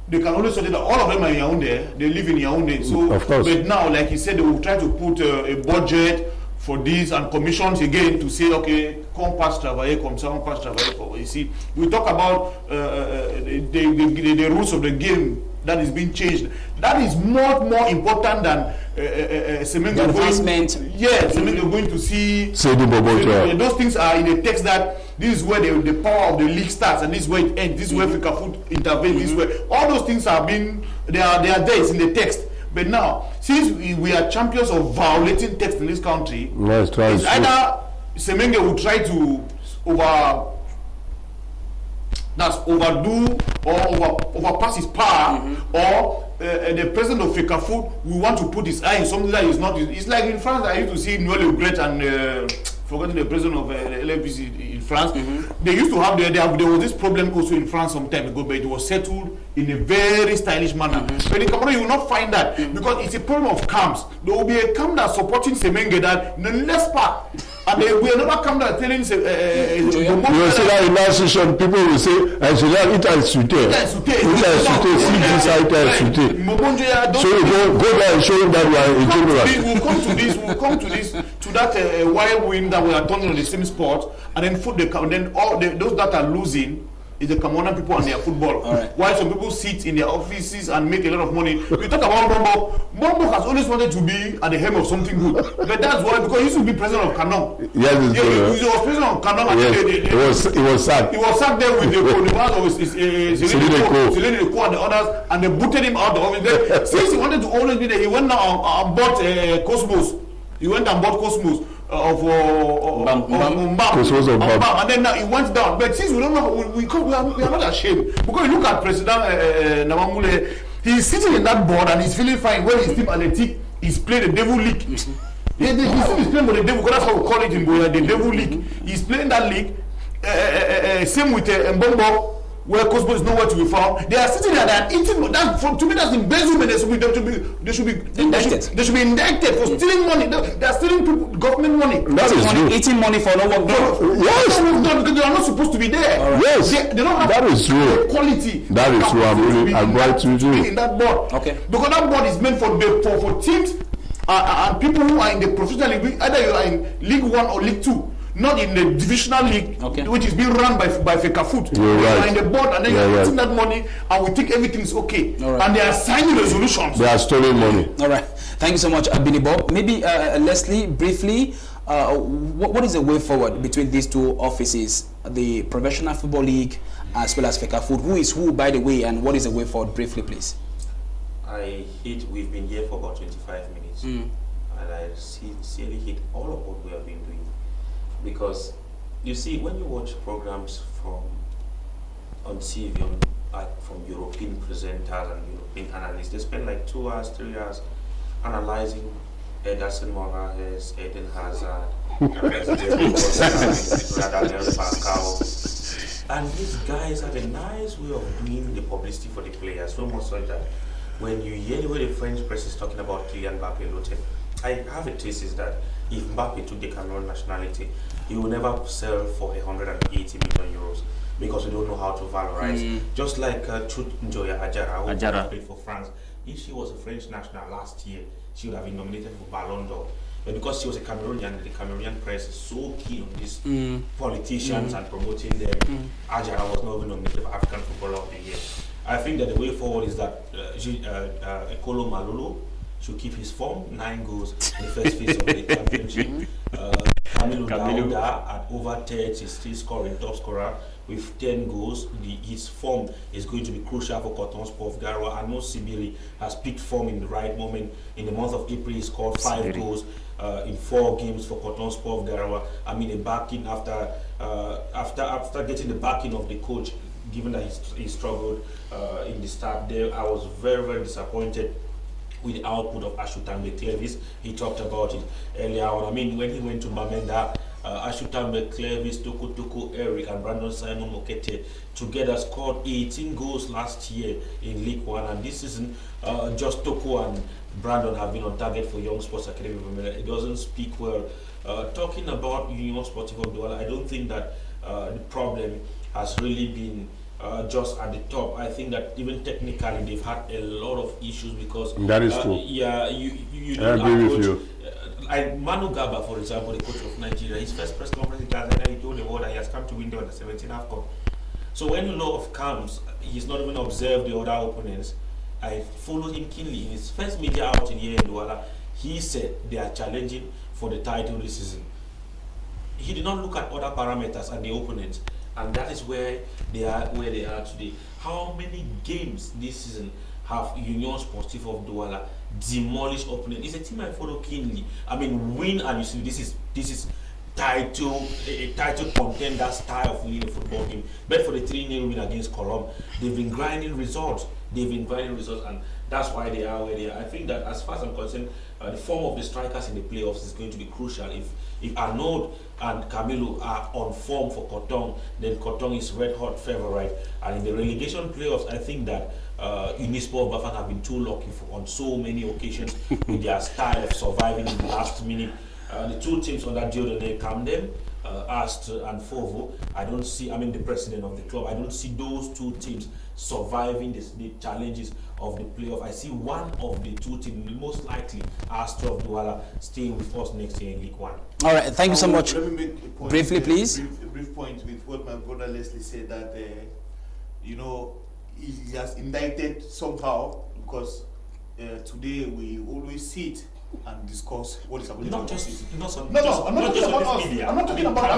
they can only say that all of them are in Yaoundé, they live in Yaoundé. So, of course. But now, like you said, they will try to put a budget for this and commissions again to say, okay, come pass travailler comme ça, on passe travailler. You see, we talk about the rules of the game that is being changed. That is more important than Semenyo going. Yeah, Semenyo going to see. Those things are in the text that this is where the power of the league starts and this is where it ends. This is where Fecafoot intervenes. This is where all those things are being. They are there. It's in the text. But now, since we are champions of violating text in this country, it's either Semenyo will try to overdo or overpass his power, or the president of Fecafoot will want to put his eye in something that is not. It's like in France, I used to see Noël Le Gret and forgetting the president of LFBC in France. They used to have there was this problem also in France some time ago, but it was settled in a very stylish manner. But in Cameroon, you will not find that because it's a problem of camps. There will be a camp that's supporting Semenyo that the less part. And there will be another camp that's telling you will see that in that session, people will say, so you go there and show him that we are a general. We'll come to this, to that wild wind that we are turning on the same spot, and then those that are losing is the Cameroonian people and their football. While some people sit in their offices and make a lot of money. We talk about Bombo. Bombo has always wanted to be at the helm of something good. But that's why, because he used to be president of Canon. Yes, he was president of Canon. Yes, he was sacked. He was sacked there with the Celine Deco and the others, and they booted him out of office. Since he wanted to always be there, he went now and bought Cosmos. He went and bought Cosmos. And then now it went down. But since we don't know, we are not ashamed because you look at President Namamule, he's sitting in that board and he's feeling fine. When he's Team Athletic, he's playing the Devil League. He's playing with the Devil, because that's how we call it in Boya, the Devil League. He's playing that league. Same with Mbombo, where Cosmo is nowhere to be found. They are sitting there and eating. To me, that's embezzlement. They should be indicted for stealing money. They are stealing people, government money. That is true. Eating money for no work done. Yes, because they are not supposed to be there. Right. Yes, they don't have that is true. Quality. That is true. I'm right to do in that board. Okay. Because that board is meant for teams and people who are in the professional league. Either you are in League 1 or League 2. Not in the divisional league, which is being run by Fecafoot. You're right. Are in the board, and then you're getting that money, and we think everything is okay. Right. And they are signing resolutions. They are stealing money. All right. Thank you so much, Billy Bob. Maybe Leslie, briefly, what is the way forward between these two offices, the Professional Football League as well as Fecafoot? Who is who, by the way, and what is the way forward? Briefly, please. We've been here for about 25 minutes, and I sincerely hate all of what we have been doing. Because you see, when you watch programs on TV, from European presenters and European analysts, they spend like 2 hours, 3 hours analyzing Ederson Moraes, Eden Hazard, Radamel Falcao. And these guys have a nice way of doing the publicity for the players, so much so that when you hear the way the French press is talking about Kylian Mbappé, I have a thesis is that if Mbappé took the Cameroon nationality, he will never sell for 180 million euros because we don't know how to valorize. Just like Chut Njoya Ajara, who played for France. If she was a French national last year, she would have been nominated for Ballon d'Or. But because she was a Cameroonian, the Cameroonian press is so keen on these politicians and promoting them, Ajara was not even nominated for African Footballer of the Year. I think that the way forward is that Ekolo Malolo should keep his form, 9 goals in the first phase of the championship. Camilo Dauda at over 30 is still scoring, top scorer with 10 goals. His form is going to be crucial for Coton Sport of Garoua. And Mo Sibiri has picked form in the right moment. In the month of April, he scored 5 goals in 4 games for Coton Sport of Garoua. I mean, a backing after getting the backing of the coach, given that he struggled in the start there. I was very, very disappointed with the output of Ashutambe Clevis. He talked about it earlier on. I mean, when he went to Bamenda, Ashutambe Clevis, Toko Eric, and Brandon Simon Mokete together scored 18 goals last year in League 1, and this season just Toko and Brandon have been on target for Young Sports Academy of Bamenda. It doesn't speak well. Talking about Union Sportive of Douala, I don't think that the problem has really been just at the top. I think that even technically they've had a lot of issues because that is true. Yeah, you I agree with you. Like Manu Gaba, for example, the coach of Nigeria, his first press conference in Tanzania, he told the world that he has come to win the under 17 AFCON. So when Love comes, he's not even observed the other opponents. I followed him keenly. In his first media outing here in Douala, he said they are challenging for the title this season. He did not look at other parameters and the opponents, and that is where they are today. How many games this season have Union Sportive of Douala demolished opponent? It's a team I follow keenly. I mean, win and you see this is a title contender style of winning a football game. But for the 3-0 win against Colombe, they've been grinding results. And that's why they are where they are. I think that as far as I'm concerned, the form of the strikers in the playoffs is going to be crucial. If Arnaud and Camilo are on form for Cotton, then Cotton is red-hot favorite. And in the relegation playoffs, I think that Unisport Bafang have been too lucky on so many occasions with their style of surviving in the last minute. The two teams under Diodone Camden, Ast and Fovo, the president of the club, I don't see those two teams surviving the challenges of the playoff. I see one of the two teams, most likely Astra of Douala, staying with us next year in League One. All right, thank you so much. Let me make a point, briefly, please. A brief point with what my brother Leslie said, that he has indicted somehow, because today we always sit and discuss what is happening. I'm not talking about. I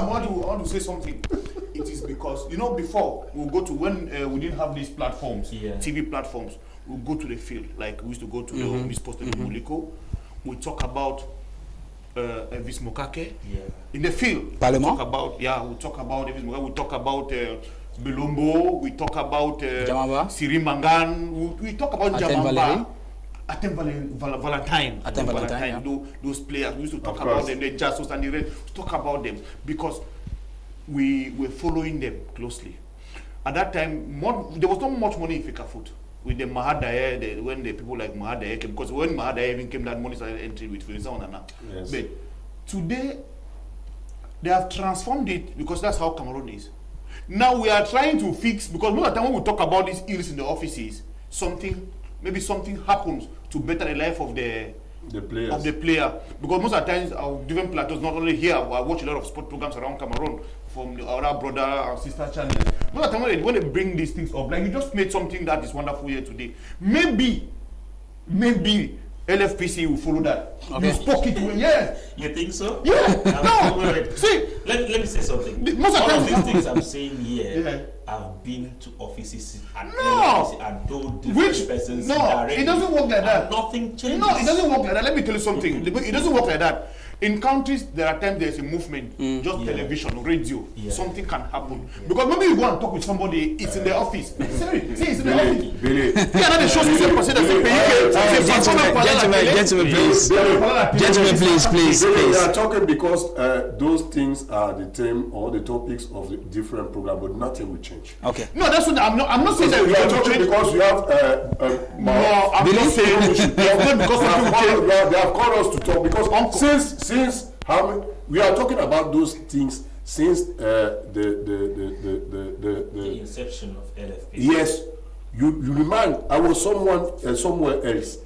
want to say something. It is because before we'll go to when we didn't have these platforms, TV platforms. We'll go to the field, like we used to go to the Miss Post in Muliko. We talk about Elvis Mokake in the field. Parlement. We talk about Elvis Mokake. We talk about Belombo. We talk about Siri Mangan. We talk about Jamamba. Valentine. Those players, we used to talk about them, the Jassos and the rest, talk about them because we were following them closely. At that time, there was not much money in Fecafoot with the Mahadaye, when the people like Mahadaye came, because when Mahadaye even came, that money started entering with Felisa Onana. Yes. But today, they have transformed it because that's how Cameroon is. Now we are trying to fix, because most of the time when we talk about these ills in the offices, maybe something happens to better the life of the player. Because most of the times our different plateaus, not only here, I watch a lot of sport programs around Cameroon from our brother and sister channel. Most of the time when they bring these things up, like you just made something that is wonderful here today. Maybe LFPC will follow that. Okay. You spoke it well, yeah. You think so? Yeah. No. See, let me say something. Most of these things I'm saying here, I've been to offices and LFPC and told different persons. No, it doesn't work like that. Nothing changes. No, it doesn't work like that. Let me tell you something. It doesn't work like that. In countries, there are times there's a movement, television, radio, something can happen. Because maybe you go and talk with somebody, it's in the office. See, it's in the office. Billy. Gentlemen, please. We are talking because those things are the theme or the topics of the different program, but nothing will change. Okay. No, that's what I'm not saying that we are talking because we have I'm not saying we should because they have called us to talk because since we are talking about those things since the inception of LFP. Yes, you remind I was somewhere else.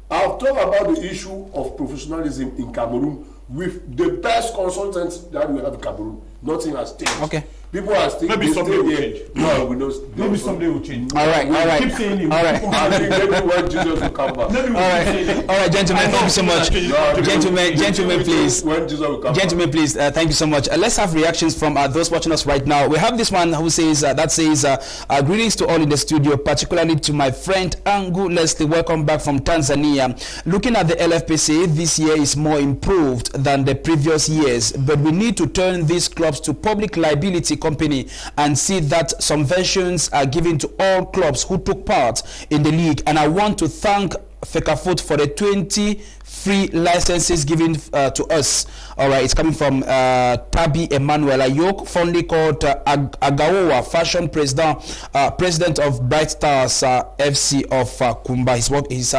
I've talked about the issue of professionalism in Cameroon with the best consultants that we have in Cameroon. Nothing has changed. Okay. People are still. Maybe someday will change. No, we know. Maybe someday will change. All right. Keep saying it. All right. I think maybe when Jesus will come back. All right, gentlemen. Thank you so much. Gentlemen, please. When Jesus will come Gentlemen, please. Thank you so much. Let's have reactions from those watching us right now. We have this one who says greetings to all in the studio, particularly to my friend Angu Leslie. Welcome back from Tanzania. Looking at the LFPC, this year is more improved than the previous years, but we need to turn these clubs to public liability company and see that subventions are given to all clubs who took part in the league. And I want to thank Fecafoot for the 20 free licenses given to us. All right, it's coming from Tabi Emmanuel Ayok, fondly called Agaowa, fashion president of Bright Stars FC of Kumba. He's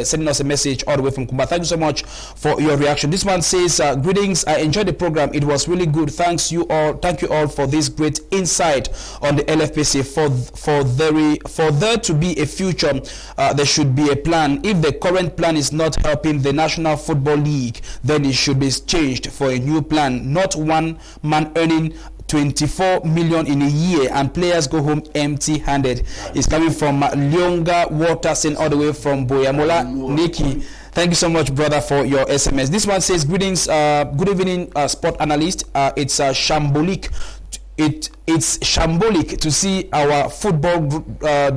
sending us a message all the way from Kumba. Thank you so much for your reaction. This one says, greetings, I enjoyed the program. It was really good. Thank you all for this great insight on the LFPC. For there to be a future, there should be a plan. If the current plan is not helping the National Football League, then it should be changed for a new plan, not one man earning 24 million in a year and players go home empty-handed. It's coming from Lyonga Waterson all the way from Boyamola. Nikki, thank you so much, brother, for your SMS. This one says, greetings, good evening, sport analyst. It's shambolic. It's shambolic to see our football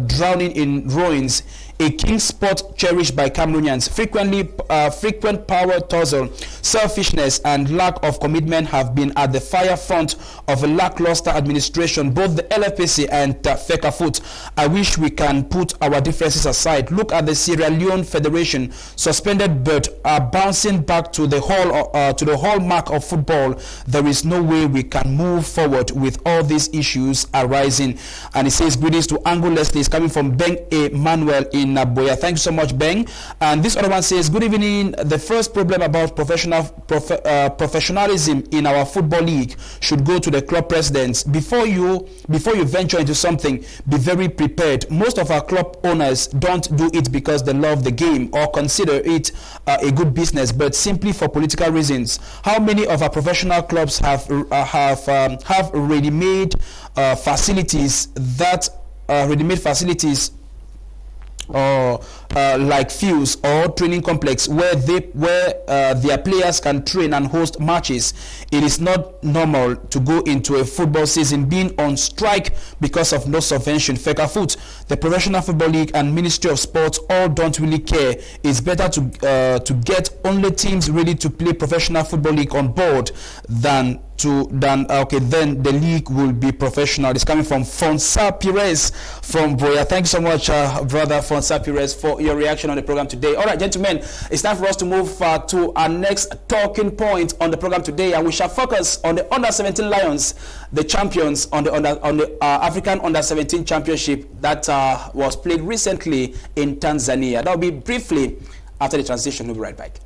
drowning in ruins. A king sport cherished by Cameroonians. Frequent power tussle, selfishness, and lack of commitment have been at the forefront of a lackluster administration, both the LFPC and Fecafoot. I wish we can put our differences aside. Look at the Sierra Leone Federation, suspended but bouncing back to the hallmark of football. There is no way we can move forward with all these issues arising. And it says, greetings to Ango Leslie. It's coming from Ben Emmanuel in Naboya. Thank you so much, Ben. And this other one says, good evening. The first problem about professionalism in our football league should go to the club presidents. Before you venture into something, be very prepared. Most of our club owners don't do it because they love the game or consider it a good business, but simply for political reasons. How many of our professional clubs have ready-made facilities like fields or training complex where their players can train and host matches? It is not normal to go into a football season being on strike because of no subvention. Fecafoot, the Professional Football League, and Ministry of Sports all don't really care. It's better to get only teams ready to play Professional Football League on board then the league will be professional. It's coming from Fonsa Pires from Boya. Thank you so much, brother Fonsa Pires, for your reaction on the program today. All right, gentlemen, it's time for us to move to our next talking point on the program today, and we shall focus on the Under-17 Lions, the champions on the African Under-17 Championship that was played recently in Tanzania. That will be briefly after the transition. We'll be right back.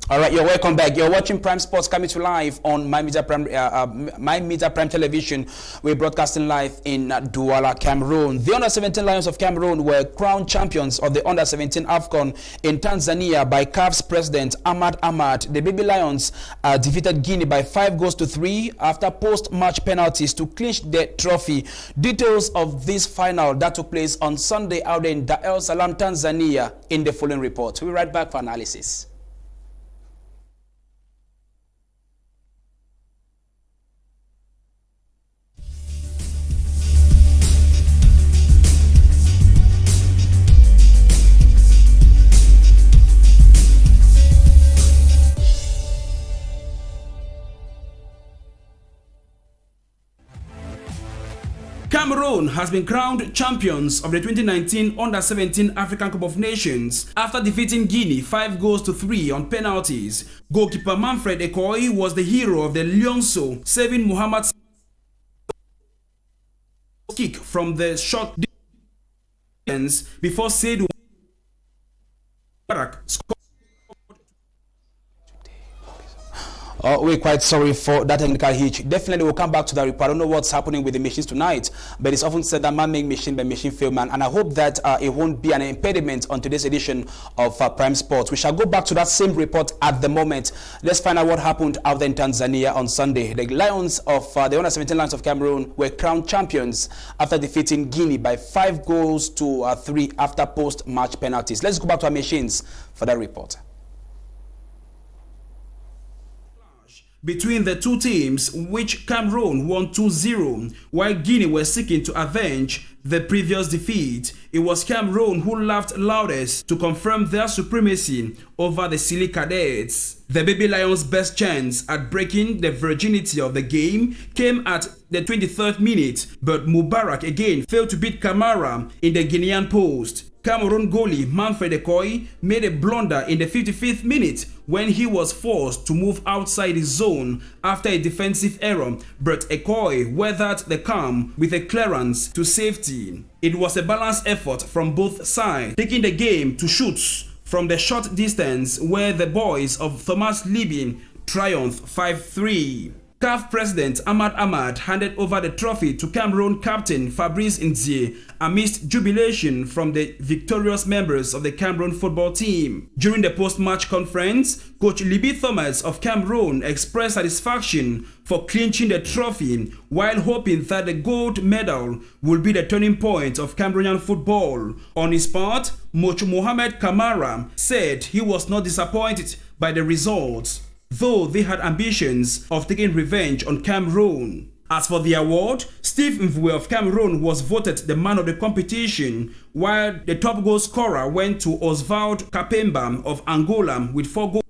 All right, you're welcome back. You're watching Prime Sports coming to live on My Media Prime Television. We're broadcasting live in Douala, Cameroon. The Under-17 Lions of Cameroon were crowned champions of the Under-17 AFCON in Tanzania by CAF's president Ahmad Ahmad. The Baby Lions defeated Guinea by 5-3 after post-match penalties to clinch the trophy. Details of this final that took place on Sunday out in Dar es Salaam, Tanzania, in the following report. We'll be right back for analysis. Cameroon has been crowned champions of the 2019 Under-17 African Cup of Nations after defeating Guinea 5-3 on penalties. Goalkeeper Manfred Ekoi was the hero of the Lionso, saving Muhammad's kick from the short distance before Seydou Barak scored. We're quite sorry for that technical hitch. Definitely we'll come back to that report. I don't know what's happening with the machines tonight, but it's often said that man make machine, but machine fail man. And I hope that it won't be an impediment on today's edition of Prime Sports. We shall go back to that same report at the moment. Let's find out what happened out there in Tanzania on Sunday. The Lions of the Under-17 Lions of Cameroon were crowned champions after defeating Guinea by 5-3 after post-match penalties. Let's go back to our machines for that report. between the two teams, which Cameroon won 2-0, while Guinea were seeking to avenge the previous defeat. It was Cameroon who laughed loudest to confirm their supremacy over the Silly Cadets. The Baby Lions' best chance at breaking the virginity of the game came at the 23rd minute, but Mubarak again failed to beat Kamara in the Guinean post. Cameroon goalie Manfred Ekoi made a blunder in the 55th minute when he was forced to move outside his zone after a defensive error, but Ekoi weathered the calm with a clearance to safety. It was a balanced effort from both sides, taking the game to shoots from the short distance where the boys of Thomas Libby triumphed 5-3. CAF President Ahmad handed over the trophy to Cameroon captain Fabrice Nzie amidst jubilation from the victorious members of the Cameroon football team. During the post-match conference, Coach Libby Thomas of Cameroon expressed satisfaction for clinching the trophy while hoping that the gold medal will be the turning point of Cameroonian football. On his part, Moch Mohamed Kamara said he was not disappointed by the results, though they had ambitions of taking revenge on Cameroon. As for the award, Steve Mvue of Cameroon was voted the man of the competition, while the top goal scorer went to Oswald Kapemba of Angola with 4 goals.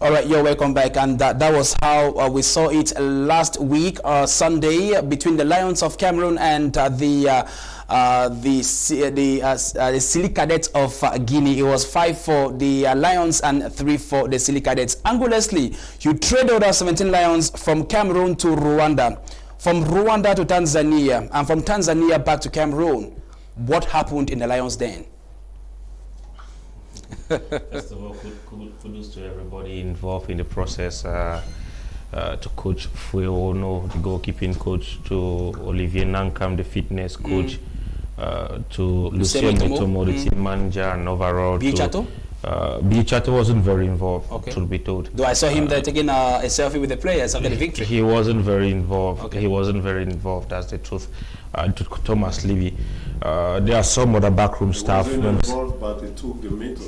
All right, you're welcome back, and that was how we saw it last week, Sunday, between the Lions of Cameroon and the Silly Cadets of Guinea. It was 5 for the Lions and 3 for the Silly Cadets. Ango Leslie, you traded our 17 Lions from Cameroon to Rwanda, from Rwanda to Tanzania, and from Tanzania back to Cameroon. What happened in the Lions den? First of all, kudos to everybody involved in the process, to Coach Fueono, the goalkeeping coach, to Olivier Nankam, the fitness coach, to Lucien Metomo, the team manager, and overall Bichato? Bichato wasn't very involved, to be told. Though I saw him there taking a selfie with the players after the victory. He wasn't very involved. He wasn't very involved, that's the truth. To Thomas Levy. There are some other backroom staff members. Involved, but he took the meter.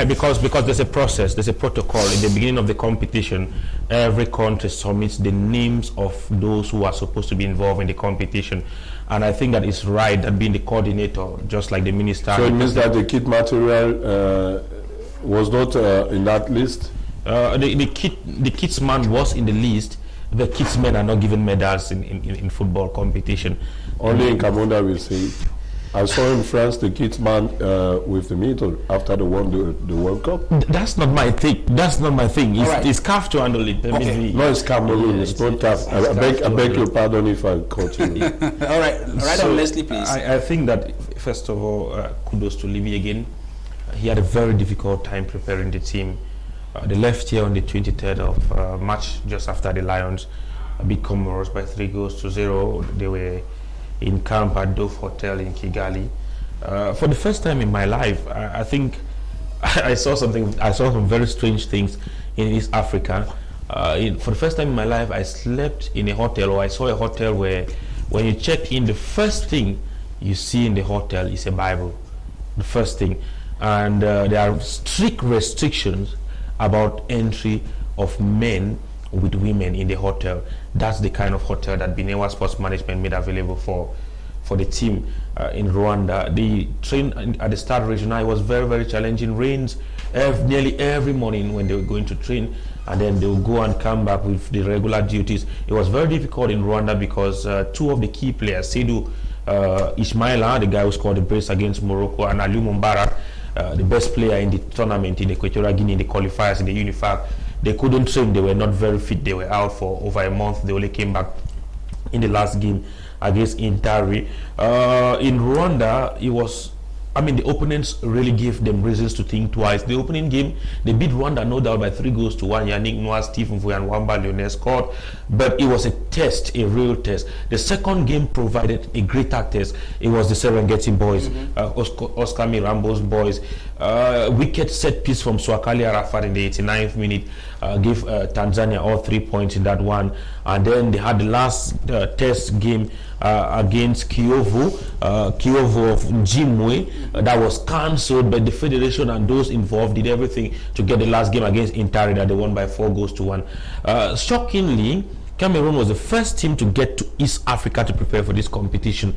Because there's a process, there's a protocol. In the beginning of the competition, every country submits the names of those who are supposed to be involved in the competition, and I think that it's right that being the coordinator, just like the minister. So it means that the kit material was not in that list? The kits man was in the list. The kits men are not given medals in football competition. Only in Cameroon will say. I saw in France the kits man with the medal after they won the World Cup. That's not my thing. That's not my thing. It's CAF to handle it. No, it's Cameroon. It's not CAF. I beg your pardon if I continue. All right, on Leslie, please. I think that, first of all, kudos to Libby again. He had a very difficult time preparing the team. They left here on the 23rd of March, just after the Lions beat Comoros by 3-0. They were in camp at Dove Hotel in Kigali. For the first time in my life, I think I saw some very strange things in East Africa. For the first time in my life, I slept in a hotel, or I saw a hotel where when you check in, the first thing you see in the hotel is a Bible. The first thing. And there are strict restrictions about entry of men with women in the hotel. That's the kind of hotel that Binewa Sports Management made available for the team in Rwanda. The train at the start regional, it was very, very challenging. Rains nearly every morning when they were going to train, and then they would go and come back with the regular duties. It was very difficult in Rwanda because 2 of the key players, Seydou Ismaila, the guy who scored the brace against Morocco, and Aliou Mubarak, the best player in the tournament in Equatorial Guinea, in the qualifiers, in the Unifag, they couldn't train. They were not very fit. They were out for over a month. They only came back in the last game against Intari. In Rwanda, it was, the opponents really gave them reasons to think twice. The opening game, they beat Rwanda, no doubt, by 3-1. Yannick Noah, Steve Mvue, and Wamba Lionel scored. But it was a test, a real test. The second game provided a greater test. It was the Serengeti boys, Oscar Mirambo's boys. Wicked set piece from Swakali Arafat in the 89th minute gave Tanzania all 3 points in that one. And then they had the last test game against Kiovu of Jimwe that was cancelled, but the federation and those involved did everything to get the last game against Intari that they won by 4-1. Shockingly, Cameroon was the first team to get to East Africa to prepare for this competition,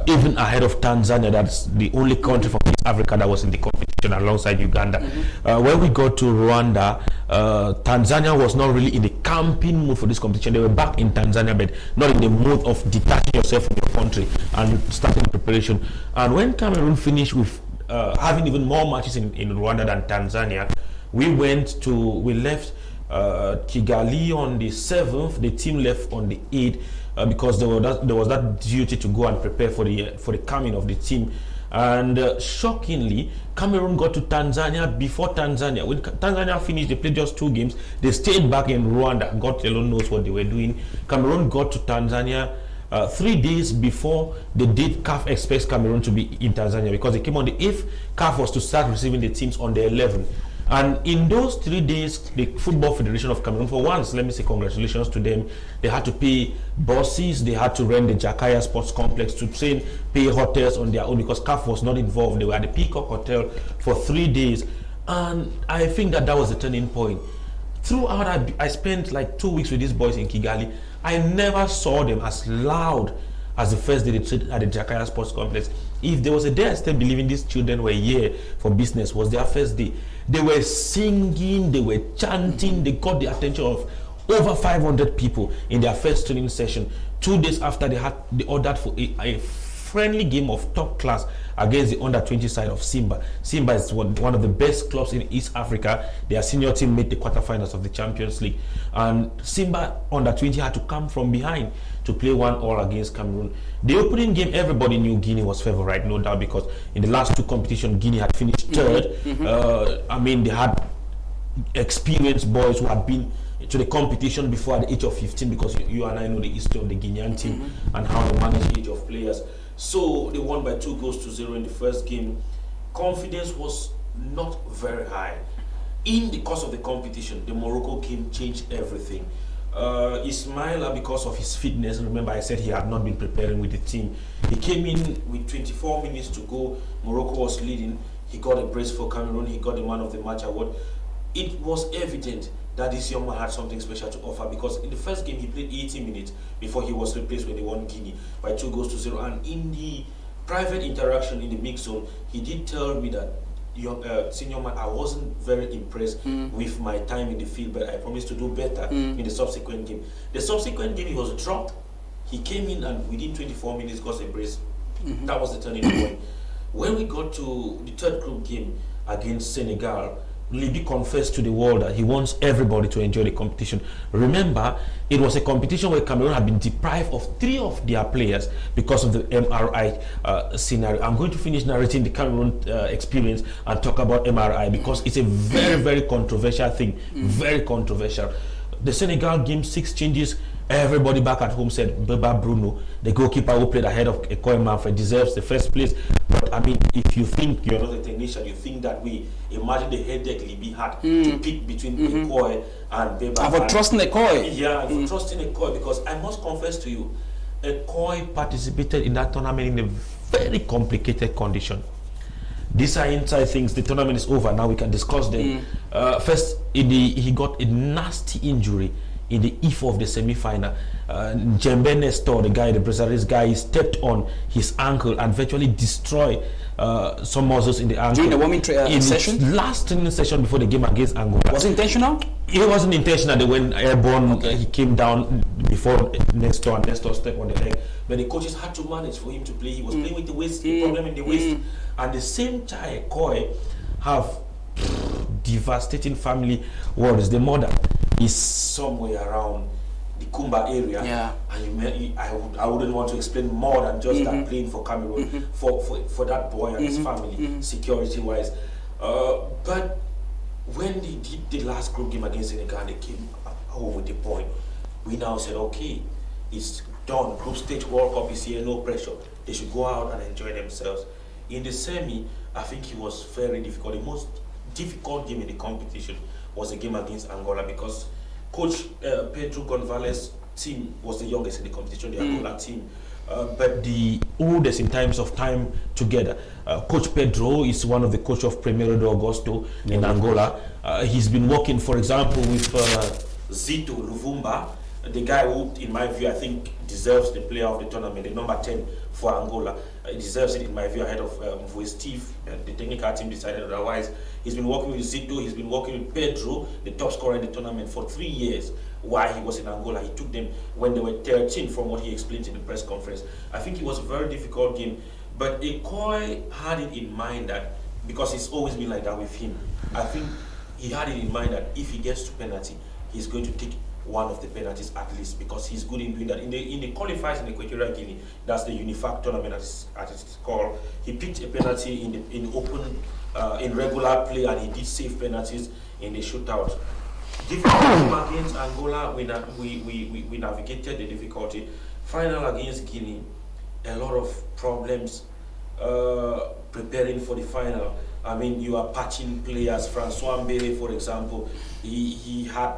even ahead of Tanzania. That's the only country from East Africa that was in the competition alongside Uganda. When we got to Rwanda, Tanzania was not really in the camping mood for this competition. They were back in Tanzania, but not in the mood of detaching yourself from your country and starting preparation. And when Cameroon finished with having even more matches in Rwanda than Tanzania, we left Kigali on the 7th. The team left on the 8th because there was that duty to go and prepare for the coming of the team. And shockingly, Cameroon got to Tanzania before Tanzania. When Tanzania finished, they played just 2 games. They stayed back in Rwanda. God alone knows what they were doing. Cameroon got to Tanzania 3 days before the date CAF expects Cameroon to be in Tanzania, because they came on the 8th. CAF was to start receiving the teams on the 11th. And in those 3 days, the Football Federation of Cameroon, for once, let me say congratulations to them. They had to pay buses, they had to rent the Jakaya Sports Complex to pay hotels on their own, because CAF was not involved. They were at the Peacock Hotel for 3 days. And I think that was the turning point. Throughout, I spent like 2 weeks with these boys in Kigali. I never saw them as loud as the first day they trained at the Jakaya Sports Complex. If there was a day I still believing these children were here for business, was their first day. They were singing, they were chanting, they got the attention of over 500 people in their first training session. 2 days after, they ordered for a friendly game of top class against the under-20 side of Simba. Simba is one of the best clubs in East Africa. Their senior team made the quarterfinals of the Champions League. And Simba under-20 had to come from behind to play 1-1 against Cameroon. The opening game, everybody knew Guinea was favourite, no doubt, because in the last 2 competitions, Guinea had finished 3rd. They had experienced boys who had been to the competition before at the age of 15, because you and I know the history of the Guinean team and how they manage the age of players. So they won by 2-0 in the first game. Confidence was not very high. In the course of the competition, the Morocco game changed everything. Ismaila, because of his fitness, remember I said he had not been preparing with the team. He came in with 24 minutes to go. Morocco was leading. He got a brace for Cameroon. He got the Man of the Match award. It was evident that this young man had something special to offer, because in the first game he played 80 minutes before he was replaced when they won Guinea by 2-0. And in the private interaction in the mix zone, he did tell me that, senior man, I wasn't very impressed with my time in the field, but I promised to do better in the subsequent game. The subsequent game, he was dropped. He came in and within 24 minutes got a brace. That was the turning point. When we got to the 3rd group game against Senegal, Libby confessed to the world that he wants everybody to enjoy the competition. Remember, it was a competition where Cameroon had been deprived of 3 of their players because of the MRI scenario. I'm going to finish narrating the Cameroon experience and talk about MRI, because it's a very, very controversial thing. Very controversial. The Senegal game, 6 changes. Everybody back at home said Beba Bruno, the goalkeeper who played ahead of Ekoy Manfred, deserves the first place. But I mean, if you think you're not a technician, you think that way. Imagine the headache Libby had to pick between Ekoy and Beba. And for trusting Ekoy. Yeah, for trusting Ekoy, because I must confess to you, Ekoy participated in that tournament in a very complicated condition. These are inside things. The tournament is over. Now we can discuss them. First, he got a nasty injury in the eve of the semi-final. Jembe Nestor, the Brazilian guy, stepped on his ankle and virtually destroyed some muscles in the ankle. During the warming session? The last training session before the game against Angola. Was it intentional? It wasn't intentional. They went airborne. Okay. He came down before Nestor, and Nestor stepped on the leg. But the coaches had to manage for him to play. He was playing with the waist, problem in the waist. And the same child, Koi, have devastating family worries. The mother is somewhere around the Kumba area, and I wouldn't want to explain more than just that playing for Cameroon for that boy and his family, security wise. But when they did the last group game against Senegal, they came home with the point. We now said, okay, It's done. Group stage World Cup is here, no pressure. They should go out and enjoy themselves. In the semi, I think it was very difficult. The most difficult game in the competition was a game against Angola because Coach Pedro Gonzalez's team was the youngest in the competition, the Angola team. But the oldest in terms of time together. Coach Pedro is one of the coach of Primeiro de Agosto in Angola. He's been working, for example, with Zito Luvumba, the guy who, in my view, I think deserves the player of the tournament, the number 10 for Angola. He deserves it, in my view, ahead of Mvue Steve. The technical team decided otherwise. He's been working with Zito, he's been working with Pedro, the top scorer in the tournament, for 3 years. While he was in Angola, he took them when they were 13, from what he explained in the press conference. I think it was a very difficult game, but Ekoi had it in mind that, because it's always been like that with him, I think he had it in mind that if he gets to penalty, he's going to take one of the penalties at least, because he's good in doing that. In the qualifiers in Equatorial Guinea, that's the UNIFAC tournament as it's called, he picked a penalty in open, in regular play, and he did save penalties in the shootout. Difficult against Angola, we navigated the difficulty. Final against Guinea, a lot of problems preparing for the final. I mean, you are patching players. Francois Mbele, for example, he had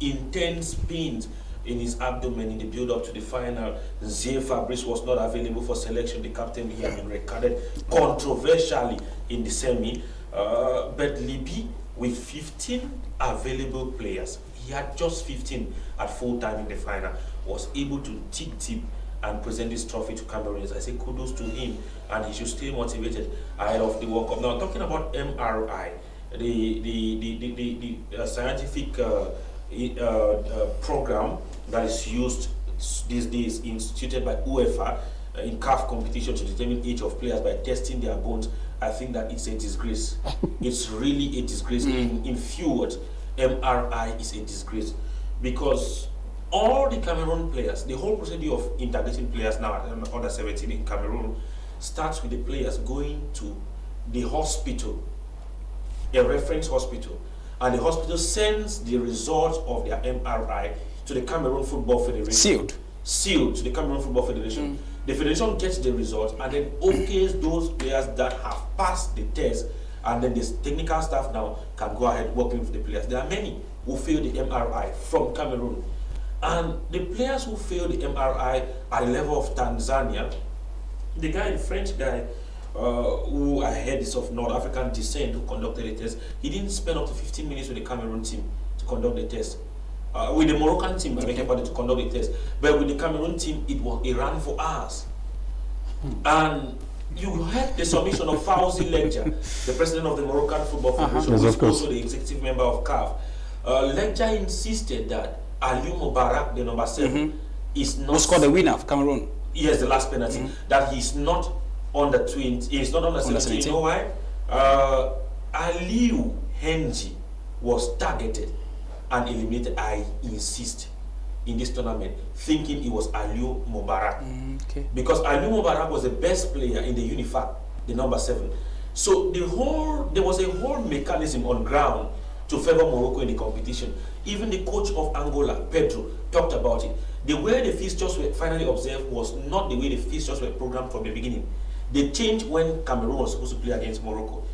intense pains in his abdomen in the build-up to the final. Zé Fabrice was not available for selection. The captain, he had been recorded controversially in the semi. But Libya, with 15 available players, he had just 15 at full time in the final, was able to dig deep and present this trophy to Cameroonians. I say kudos to him, and he should stay motivated ahead of the World Cup. Now, talking about MRI, the scientific program that is used these days, instituted by UEFA in CAF competition to determine age of players by testing their bones, I think that it's a disgrace. It's really a disgrace. In few words, MRI is a disgrace, because all the Cameroon players, the whole procedure of integrating players now at under 17 in Cameroon starts with the players going to the hospital, a reference hospital, and the hospital sends the results of their MRI to the Cameroon Football Federation. Sealed to the Cameroon Football Federation. The federation gets the results and then okays those players that have passed the test, and then the technical staff now can go ahead working with the players. There are many who fail the MRI from Cameroon, and the players who fail the MRI at the level of Tanzania, the guy, the French guy, who I heard is of North African descent, who conducted the test, he didn't spend up to 15 minutes with the Cameroon team to conduct the test. With the Moroccan team, to conduct the test, but with the Cameroon team, it ran for hours. And you heard the submission of Fauzi Legja, the president of the Moroccan Football Federation, who is also the executive member of CAF. Legja insisted that Aliou Mubarak, the number 7, is not. Who scored the winner of Cameroon? Yes, the last penalty. That he's not under 20. He's not under 17. You know why? Aliou Henji was targeted and eliminated, I insist, in this tournament, thinking it was Aliou Mubarak. Because Aliou Mubarak was the best player in the UNIFAC, the number 7. So there was a whole mechanism on ground to favor Morocco in the competition. Even the coach of Angola, Pedro, talked about it. The way the fixtures were finally observed was not the way the fixtures were programmed from the beginning. They changed when Cameroon was supposed to play against Morocco,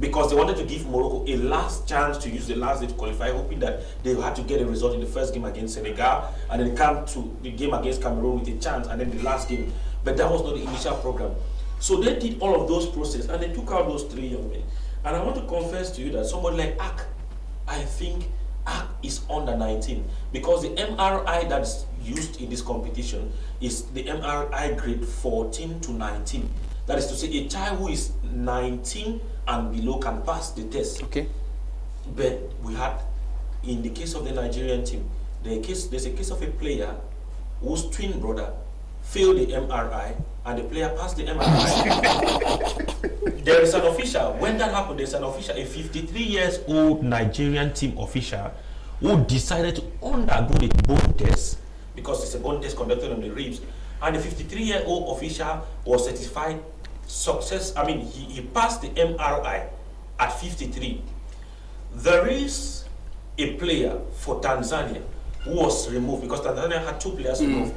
because they wanted to give Morocco a last chance to use the last day to qualify, hoping that they had to get a result in the first game against Senegal, and then come to the game against Cameroon with a chance, and then the last game. But that was not the initial program. So they did all of those processes, and they took out those 3 young men. And I want to confess to you that somebody like Ak, I think Ak is under 19, because the MRI that's used in this competition is the MRI grade 14 to 19. That is to say, a child who is 19 and below can pass the test. But we had, in the case of the Nigerian team, there's a case of a player whose twin brother failed the MRI, and the player passed the MRI. There is an official. When that happened, there's an official, a 53 years old Nigerian team official, who decided to undergo the bone test, because it's a bone test conducted on the ribs, and the 53-year-old official was certified success. I mean, he passed the MRI at 53. There is a player for Tanzania who was removed, because Tanzania had 2 players removed,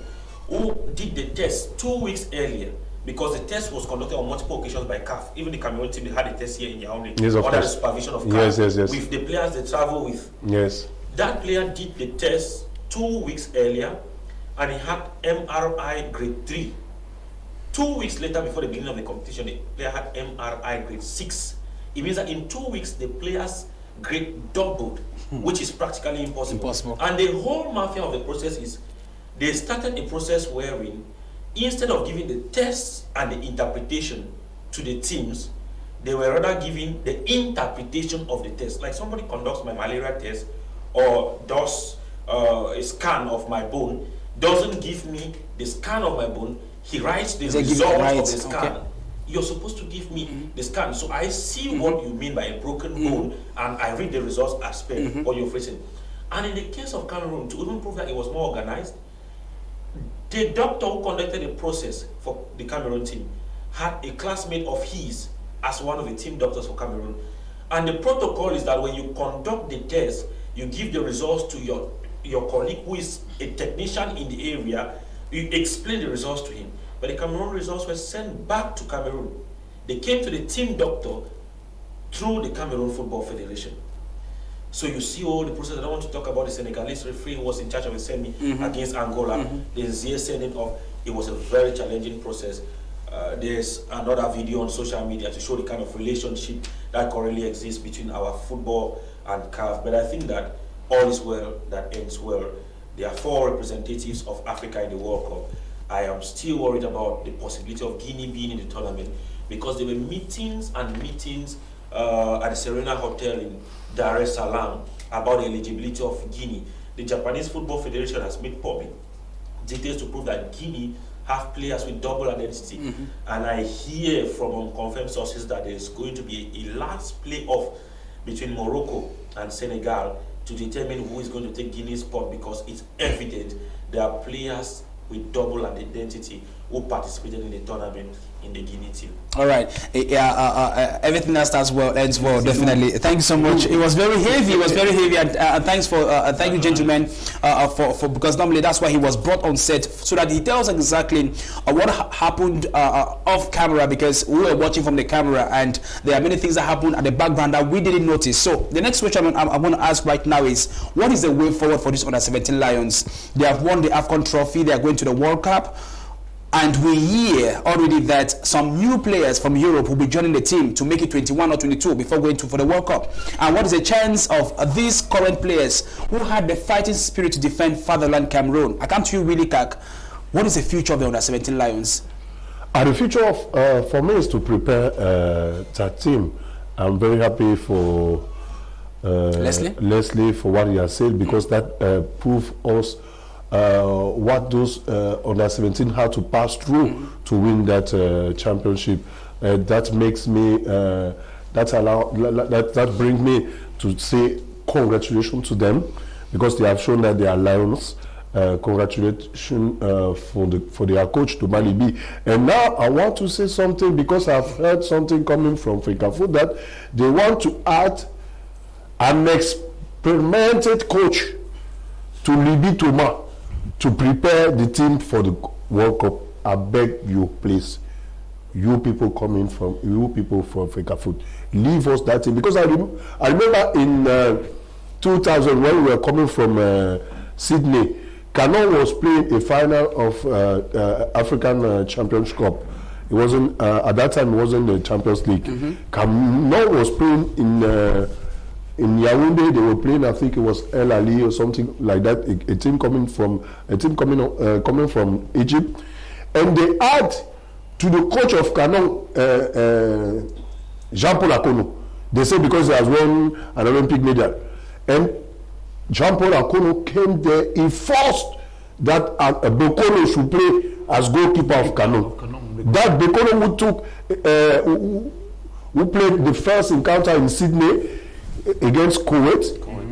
who did the test 2 weeks earlier, because the test was conducted on multiple occasions by CAF. Even the Cameroon team, they had a test here in Yaoundé under the supervision of CAF with the players they travel with. Yes. That player did the test 2 weeks earlier, and he had MRI grade 3. 2 weeks later, before the beginning of the competition, the player had MRI grade 6. It means that in 2 weeks, the player's grade doubled, which is practically impossible. And the whole mafia of the process is, they started a process wherein, instead of giving the tests and the interpretation to the teams, they were rather giving the interpretation of the test. Like somebody conducts my malaria test or does a scan of my bone, doesn't give me the scan of my bone, he writes the result of the scan. Okay. You're supposed to give me the scan. So I see what you mean by a broken bone, and I read the results as per what you're facing. And in the case of Cameroon, to even prove that it was more organized, the doctor who conducted the process for the Cameroon team had a classmate of his as one of the team doctors for Cameroon. And the protocol is that when you conduct the test, you give the results to your colleague who is a technician in the area, you explain the results to him. But the Cameroon results were sent back to Cameroon. They came to the team doctor through the Cameroon Football Federation. So you see all the process. I don't want to talk about the Senegalese referee who was in charge of the semi against Angola. The Nzie sending off. It was a very challenging process. There's another video on social media to show the kind of relationship that currently exists between our football and CAF. But I think that all is well that ends well. There are 4 representatives of Africa in the World Cup. I am still worried about the possibility of Guinea being in the tournament, because there were meetings and meetings at the Serena Hotel in Dar es Salaam about the eligibility of Guinea. The Japanese Football Federation has made public details to prove that Guinea have players with double identity. And I hear from unconfirmed sources that there is going to be a last playoff between Morocco and Senegal to determine who is going to take Guinea's spot, because it's evident there are players with double identity who participated in the tournament in the Guinea team. All right. Everything that starts well ends well, definitely. Thank you so much. It was very heavy. It was very heavy, and thanks for thank you, gentlemen, for because normally that's why he was brought on set, so that he tells exactly what happened off camera, because we were watching from the camera, and there are many things that happened at the background that we didn't notice. So the next question I'm going to ask right now is, what is the way forward for these under-17 Lions? They have won the AFCON trophy. They are going to the World Cup. And we hear already that some new players from Europe will be joining the team to make it 21 or 22 before going for the World Cup. And what is the chance of these current players who had the fighting spirit to defend fatherland Cameroon? I come to you, Willie Kak. What is the future of the under-17 Lions? The future of for me is to prepare that team. I'm very happy for Leslie for what he has said, because that proves us what those under-17 had to pass through to win that championship. That makes me that brings me to say congratulations to them, because they have shown that they are Lions. Congratulations for their coach, to Malibi. And now I want to say something, because I've heard something coming from Fecafoot that they want to add an experimented coach to Libby Thomas to prepare the team for the World Cup. I beg you, please, you people from Fecafoot, leave us that team, because I remember in 2000 when we were coming from Sydney, Canon was playing a final of African Champions Cup. It wasn't at that time. It wasn't the Champions League. Canon was playing in Yaoundé. They were playing, I think it was El Ali or something like that. A team coming from Egypt, and they add to the coach of Canon, Jean-Paul Akono. They say because he has won an Olympic medal, and Jean-Paul Akono came there. He forced that Bekono should play as goalkeeper of Canon. That Bekono who played the first encounter in Sydney against Kuwait,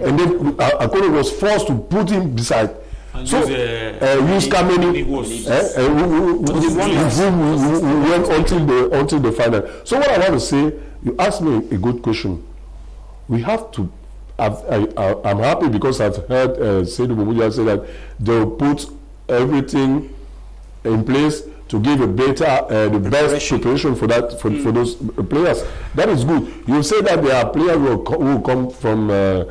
and then Akono was forced to put him beside. And so use Kameni who went until the final. So what I want to say, you asked me a good question. We have to. I'm happy because I've heard Seydou Boumoudia say that they'll put everything in place to give a better, the best preparation for that for those players. That is good. You say that there are players who come from the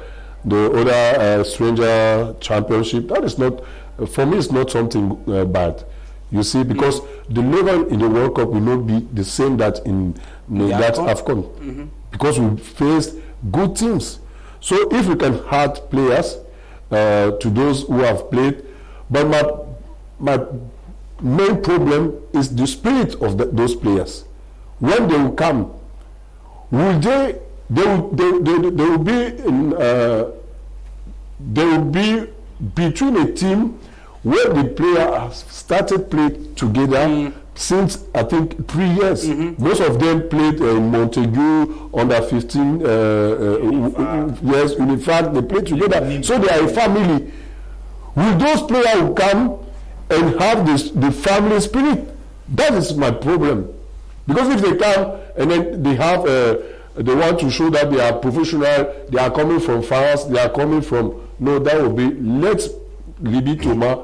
other stranger championship. That is not, for me, it's not something bad. You see, because the level in the World Cup will not be the same that in that AFCON. Because we faced good teams. So if we can add players to those who have played, but my main problem is the spirit of those players. When they will come, will they will be between a team where the player has started playing together since I think 3 years. Most of them played in Montague under 15 years. In fact, they played together, so they are a family. Will those players who come and have the family spirit? That is my problem. Because if they come and then they have they want to show that they are professional, they are coming from France, they are coming from, no, that will be, let Libby Thomas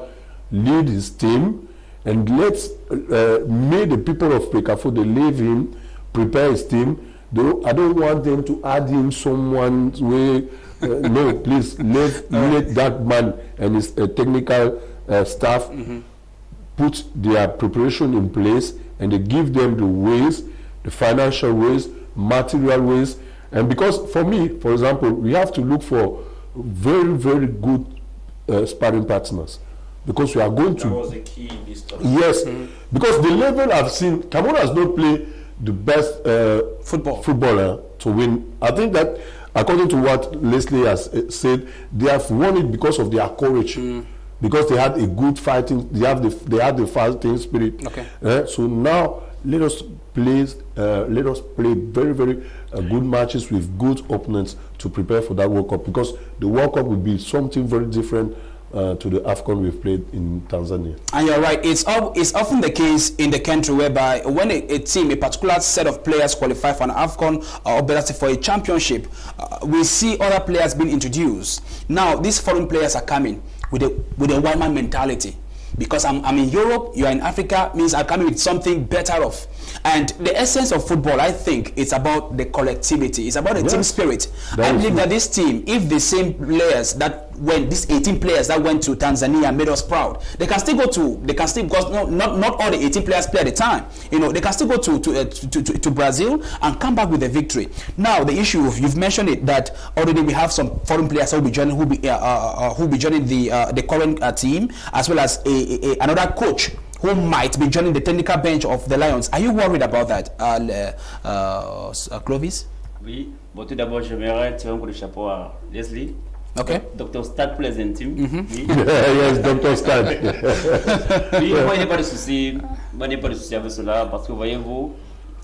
lead his team, and let's make the people of Pekafo, they leave him, prepare his team. I don't want them to add in someone's way. No, please, let that man and his technical staff put their preparation in place, and they give them the ways, the financial ways, material ways. And because for me, for example, we have to look for very, very good sparring partners, because we are going to. That was the key this time. Yes, because the level I've seen, Cameroon has not played the best footballer to win. I think that, according to what Leslie has said, they have won it because of their courage, because they had a good fighting. They had the fighting spirit. Okay. So now let us play very, very good matches with good opponents to prepare for that World Cup, because the World Cup will be something very different to the AFCON we've played in Tanzania. And you're right, it's often the case in the country whereby when a team, a particular set of players qualify for an AFCON or better for a championship, we see other players being introduced. Now these foreign players are coming with a one-man mentality. Because I'm in Europe, you are in Africa, means I'm coming with something better off. And the essence of football, I think, it's about the collectivity. It's about the team spirit. I believe that this team, if the same players that went, these 18 players that went to Tanzania made us proud, they can still go to, because not all the 18 players play at the time. You know, they can still go to Brazil and come back with a victory. Now, the issue, you've mentioned it, that already we have some foreign players who will be joining, who will be joining the current team, as well as another coach who might be joining the technical bench of the Lions. Are you worried about that, Clovis? Oui. Bon, tout d'abord, j'aimerais tirer un coup de chapeau à Leslie. Okay. Dr. Stade pour les intimes. Oui. Yes, Dr. Stade. Oui, moi, il n'y a pas de souci. Moi, il n'y a pas de souci avec cela, parce que voyez-vous,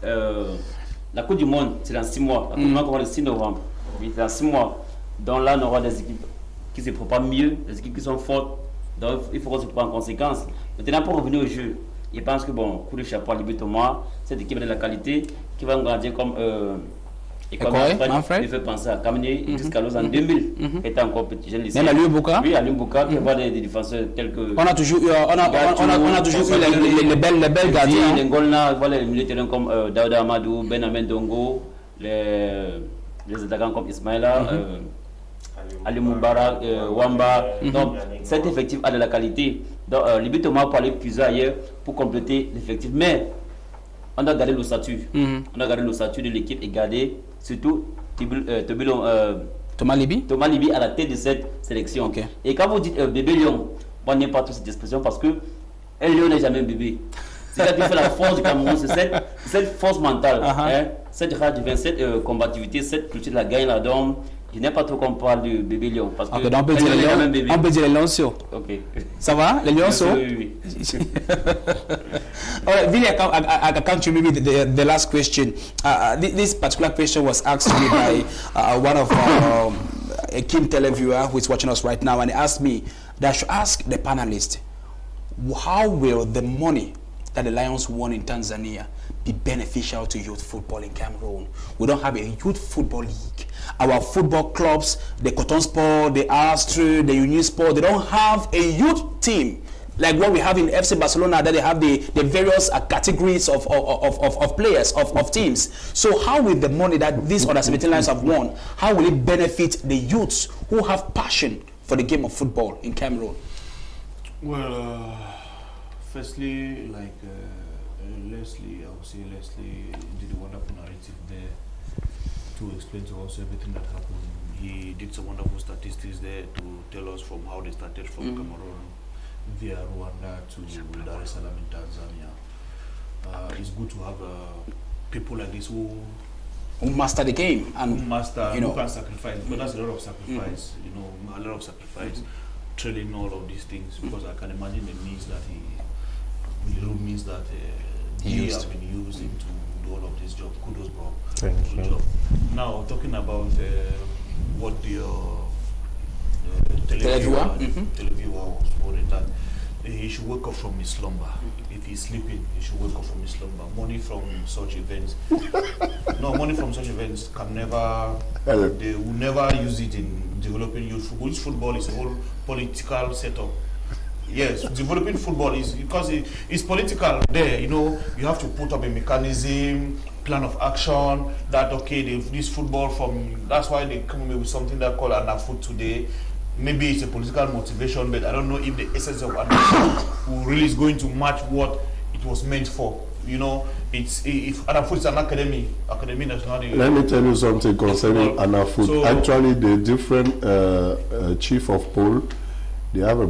la Coupe du Monde, c'est dans 6 mois. La Coupe du Monde aura le 6 novembre. Oui, c'est dans 6 mois. Donc là, on aura des équipes qui se préparent mieux, des équipes qui sont fortes. Donc il faut qu'on se prenne en conséquence. Maintenant, pour revenir au jeu, je pense que, bon, coup de chapeau à Libby Thomas, cette équipe de la qualité qui va grandir comme Manfred, il fait penser à Kamini et Tiscalos en 2000, était encore petit jeune lycée. Même Aliou Bouka. Oui, Aliou Bouka, qui va des défenseurs tels que. On a toujours eu les belles gardiens. Les Ngolna, voilà, les militaires comme Daouda Amadou, Benjamin Dongo, les attaquants comme Ismaïla. Ali Moubarak, Wamba. Donc, cet effectif a de la qualité. Donc, Libby Thomas peut aller puiser ailleurs pour compléter l'effectif. Mais, on doit garder le statut. On doit garder le statut de l'équipe et garder surtout Thomas Libby. Thomas Libby à la tête de cette sélection. Okay. Et quand vous dites bébé lion, on n'aime pas toute cette expression parce que un lion n'est jamais un bébé. C'est ça qui fait la force du Cameroun, c'est cette force mentale, cette rage du 27 combativité, cette culture de la gagne la donne. Je n'aime pas trop qu'on parle de bébé lion parce que on peut dire les lionceaux. Ok. Ça va, les lionceaux? Oui. All right, Billy, I come to maybe the last question. This particular question was asked to me by one of a keen televiewer who is watching us right now, and he asked me that I should ask the panelists, how will the money that the Lions won in Tanzania be beneficial to youth football in Cameroon? We don't have a youth football league. Our football clubs, the Cotton Sport, the Astro, the Union Sport, they don't have a youth team like what we have in FC Barcelona, that they have the various categories of players, of teams. So how will the money that these under 17 lions have won, how will it benefit the youths who have passion for the game of football in Cameroon? Well, firstly, like Leslie, I would say Leslie did a wonderful narrative there to explain to us everything that happened. He did some wonderful statistics there to tell us from how they started from Cameroon via Rwanda to Dar es Salaam in Tanzania. It's good to have people like this who master the game and who can sacrifice, but that's a lot of sacrifice, a lot of sacrifice, trailing all of these things, because I can imagine the means that he has been using to do all of this job. Kudos, bro. Good job. Now, talking about what the televiewer was worried that he should wake up from his slumber. If he's sleeping, he should wake up from his slumber. Money from such events, money from such events can never, they will never use it in developing youth football. Youth football is a whole political setup. Yes, developing football is because it's political there. You have to put up a mechanism, plan of action, that this football that's why they come with something that called Anafoot today. Maybe it's a political motivation, but I don't know if the essence of Anafoot really is going to match what it was meant for. If Anafoot is an academy that's not. Let me tell you something concerning Anafoot. So, actually, the different chief of poll, they have a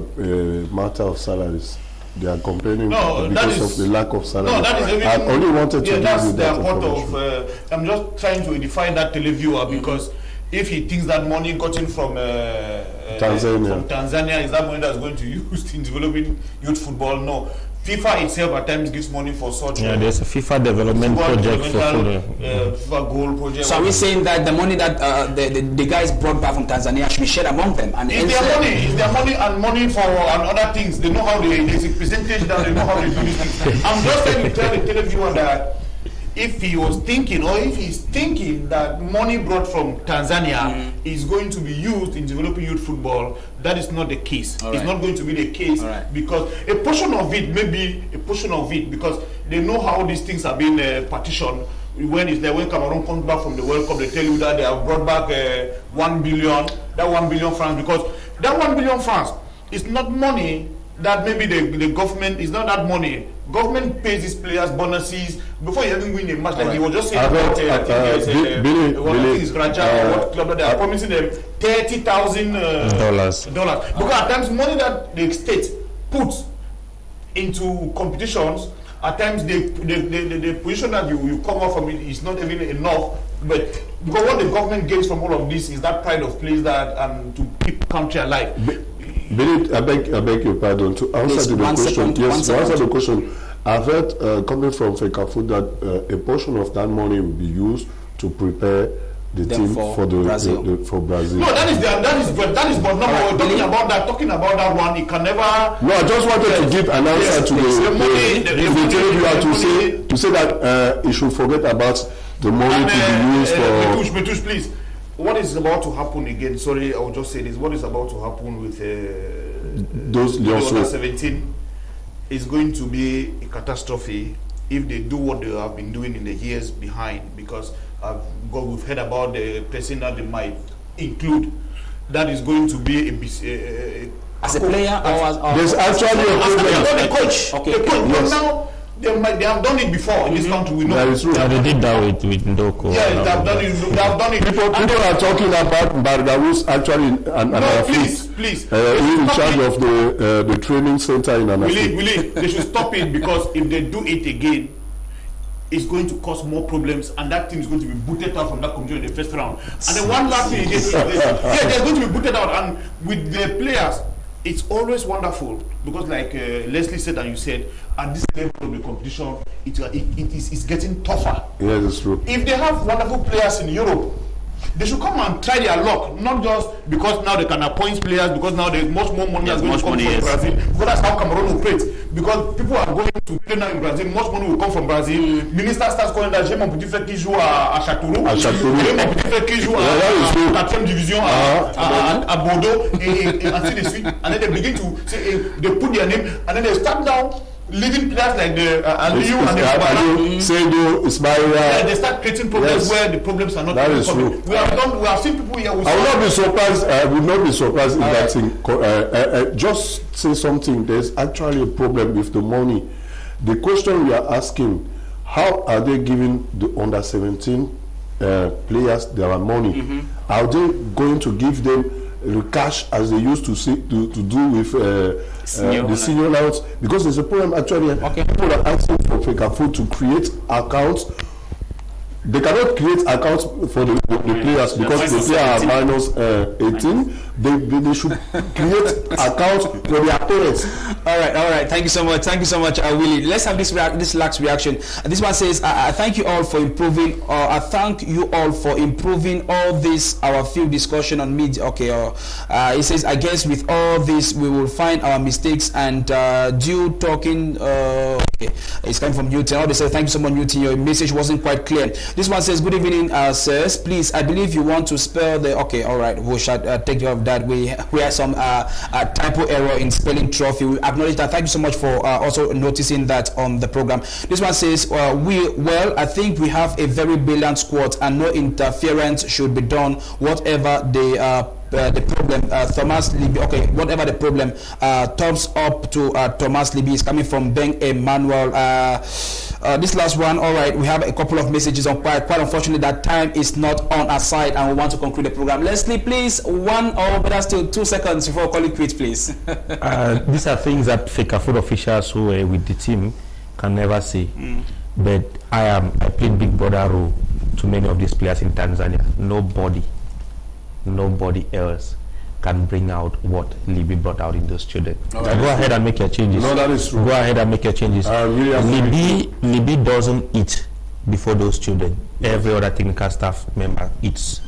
matter of salaries. They are complaining because of the lack of salary. No, that is I only wanted to that's give you that the part information. I'm just trying to define that televiewer because if he thinks that money gotten from Tanzania is that money that's going to be used in developing youth football, no. FIFA itself at times gives money for such. Yeah, there's a FIFA development project for FIFA goal project. So are we saying that the money that the guys brought back from Tanzania should be shared among them? And it's their money and money for and other things. They know how there's a percentage that they know how they do these things. I'm just trying to tell the televiewer that if he was thinking, or if he's thinking that money brought from Tanzania is going to be used in developing youth football, that is not the case. It's not going to be the case because a portion of it, because they know how these things are being partitioned. When Cameroon comes back from the World Cup, they tell you that they have brought back 1 billion, that 1 billion francs, because that 1 billion francs is not money that maybe the government, is not that money. Government pays these players bonuses before you even win a match. Like he was just saying about what club they are promising them $30,000 because at times money that the state puts into competitions, at times the position that you come out from it is not even enough. But because what the government gains from all of this is that pride of place that to keep country alive. Billy, I beg your pardon. To answer the question, to answer the question, I've heard coming from Fecafoot that a portion of that money will be used to prepare the team for Brazil. No, that is but no, we're talking about that one. It can never. No, I just wanted to give an answer to the televiewer to say that he should forget about the money to be used for. Metush, please. What is about to happen again? Sorry, I will just say this. What is about to happen with those under 17 is going to be a catastrophe if they do what they have been doing in the years behind. Because we've heard about the person that they might include. That is going to be as a player or as there's actually a coach. Okay. The coach. Yes. Now they have done it before in this country. We know. That is true. They did that with Ndoko. Yeah, they have done it. People are talking about Bargawus actually please. In charge of the training center in Anafi. Willie, they should stop it because if they do it again, it's going to cause more problems, and that team is going to be booted out from that competition in the first round. And then one last thing again, they're going to be booted out, and with the players, it's always wonderful because, like Leslie said and you said, at this level of the competition, it's getting tougher. Yeah, that's true. If they have wonderful players in Europe, They should come and try their luck, not just because now they can appoint players, because now there's much more money that's going to come from Brazil. Because that's how Cameroon operates. Because people are going to play now in Brazil, much money will come from Brazil. Minister starts calling that j'ai mon petit frère qui joue à Châteauroux. J'ai mon petit frère qui joue à 4e division à Bordeaux, et ainsi de suite. And then they begin to say, they put their name, and then they start down. Leaving players like the Aliou and Seido, Ismail. They start creating problems where the problems are not. That is true. We have seen people here. I will not be surprised. I will not be surprised if that thing. Just say something. There's actually a problem with the money. The question we are asking: how are they giving the under 17 players their money? Are they going to give them the cash as they used to do with the senior layouts? Because there's a problem actually. People are asking for FECAFOOT to create accounts. They cannot create accounts for the players because the players are minus 18. They should create accounts for their parents. All right. Thank you so much, Willie. Let's have this last reaction. This one says, I thank you all for improving. I thank you all for improving all this our field discussion on media. Okay. It says, I guess with all this we will find our mistakes and due talking. Okay, it's coming from Newton. They say, thank you so much, Newton. Your message wasn't quite clear. This one says, good evening, sirs. Please, I believe you want to spell the. Okay, all right. We shall take care of that. We have some typo error in spelling trophy. We acknowledge that. Thank you so much for also noticing that on the program. This one says, I think we have a very brilliant squad and no interference should be done. Whatever the problem, Thomas Libby. Okay, whatever the problem, thumbs up to Thomas Libby is coming from Ben Emmanuel. This last one, all right, we have a couple of messages on quite unfortunately that time is not on our side and we want to conclude the program. Leslie, please, 1 or better still 2 seconds before calling quits, please. These are things that FECAFOOT officials who are with the team can never say. But I played big brother role to many of these players in Tanzania. Nobody else can bring out what Libby brought out in those children. Go ahead and make your changes. No, that is true. Go ahead and make your changes. Libby doesn't eat before those children. Every other technical staff member eats.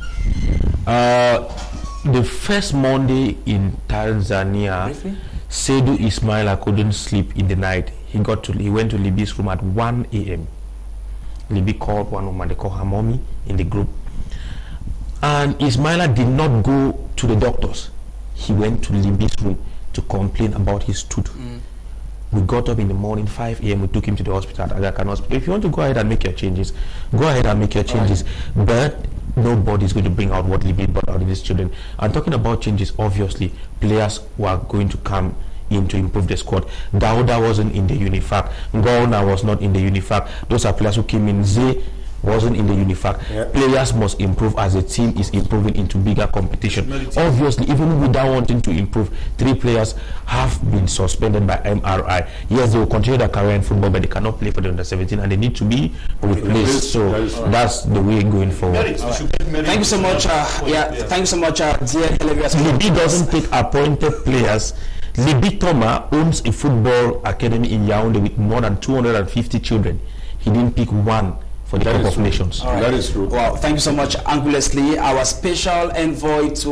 The first Monday in Tanzania, Seidu Ismaila couldn't sleep in the night. He went to Libby's room at 1 a.m. Libby called one woman, they call her mommy in the group. And Ismaila did not go to the doctors. He went to Libby's room to complain about his tooth. We got up in the morning, 5 a.m. We took him to the hospital at Aga Khan Hospital. If you want to go ahead and make your changes, go ahead and make your changes. But nobody is going to bring out what Libby brought out in these children. I'm talking about changes. Obviously, players who are going to come in to improve the squad. Dauda wasn't in the UNIFAC. Ngona was not in the UNIFAC. Those are players who came in. Zay wasn't in the UNIFAC. Players must improve as the team is improving into bigger competition. Obviously, even without wanting to improve, 3 players have been suspended by MRI. Yes, they will continue their career in football, but they cannot play for the under-17 and they need to be replaced. So that's the way going forward. Thank you so much. Thank you so much, dear televiewers. Libby doesn't take appointed players. Libby Toma owns a football academy in Yaoundé with more than 250 children. He didn't pick one for the Cup of Nations. Right. That is true. Well, thank you so much, Uncle Leslie, our special envoy to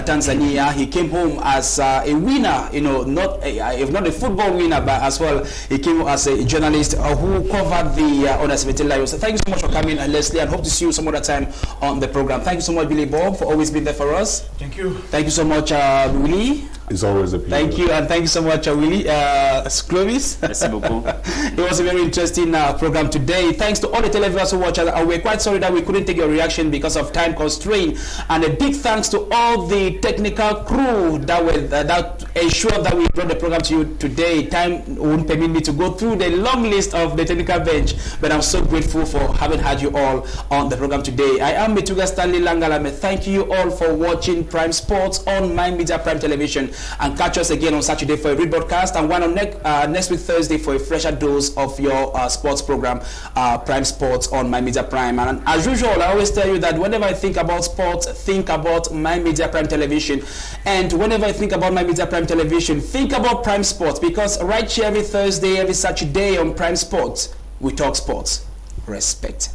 Tanzania. He came home as a winner, if not a football winner, but as well, he came as a journalist who covered the under-17 Lions. Thank you so much for coming, Leslie, and hope to see you some other time on the program. Thank you so much, Billy Bob, for always being there for us. Thank you. Thank you so much, Willie. It's always a pleasure. Thank you, and thank you so much, Willie. Clovis. Merci beaucoup. It was a very interesting program today. Thanks to all the televiewers who watch us. We're quite sorry that we couldn't take your reaction because of time constraint. And a big thanks to all the technical crew that ensured that we brought the program to you today. Time won't permit me to go through the long list of the technical bench, but I'm so grateful for having had you all on the program today. I am Metuga Stanley Langalame. Thank you all for watching Prime Sports on My Media Prime Television. And catch us again on Saturday for a rebroadcast, and one on next week Thursday for a fresher dose of your sports program, Prime Sports on My Media Prime. And as usual, I always tell you that whenever I think about sports, think about My Media Prime Television. And whenever I think about My Media Prime Television, think about Prime Sports, because right here every Thursday, every Saturday on Prime Sports, we talk sports. Respect.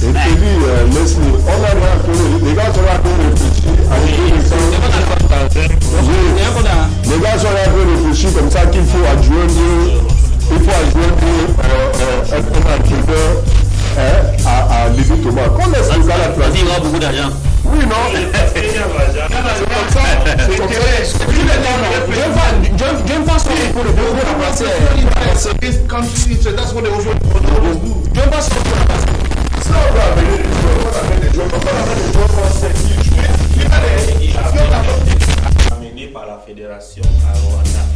Et puis, Leslie, on a rien connu. Les gars sont là pour réfléchir. Les gars sont là pour réfléchir comme ça qu'il faut adjoindre. Il faut adjoindre un entraîneur à Lydie Thomas. Qu'on laisse le gars la place. Il aura beaucoup d'argent. Oui, non. C'est comme ça. C'est comme ça. J'aime pas ça pour le bureau la place. This country, that's what they always do. J'aime pas ça pour la place. Amené par la fédération à Rwanda.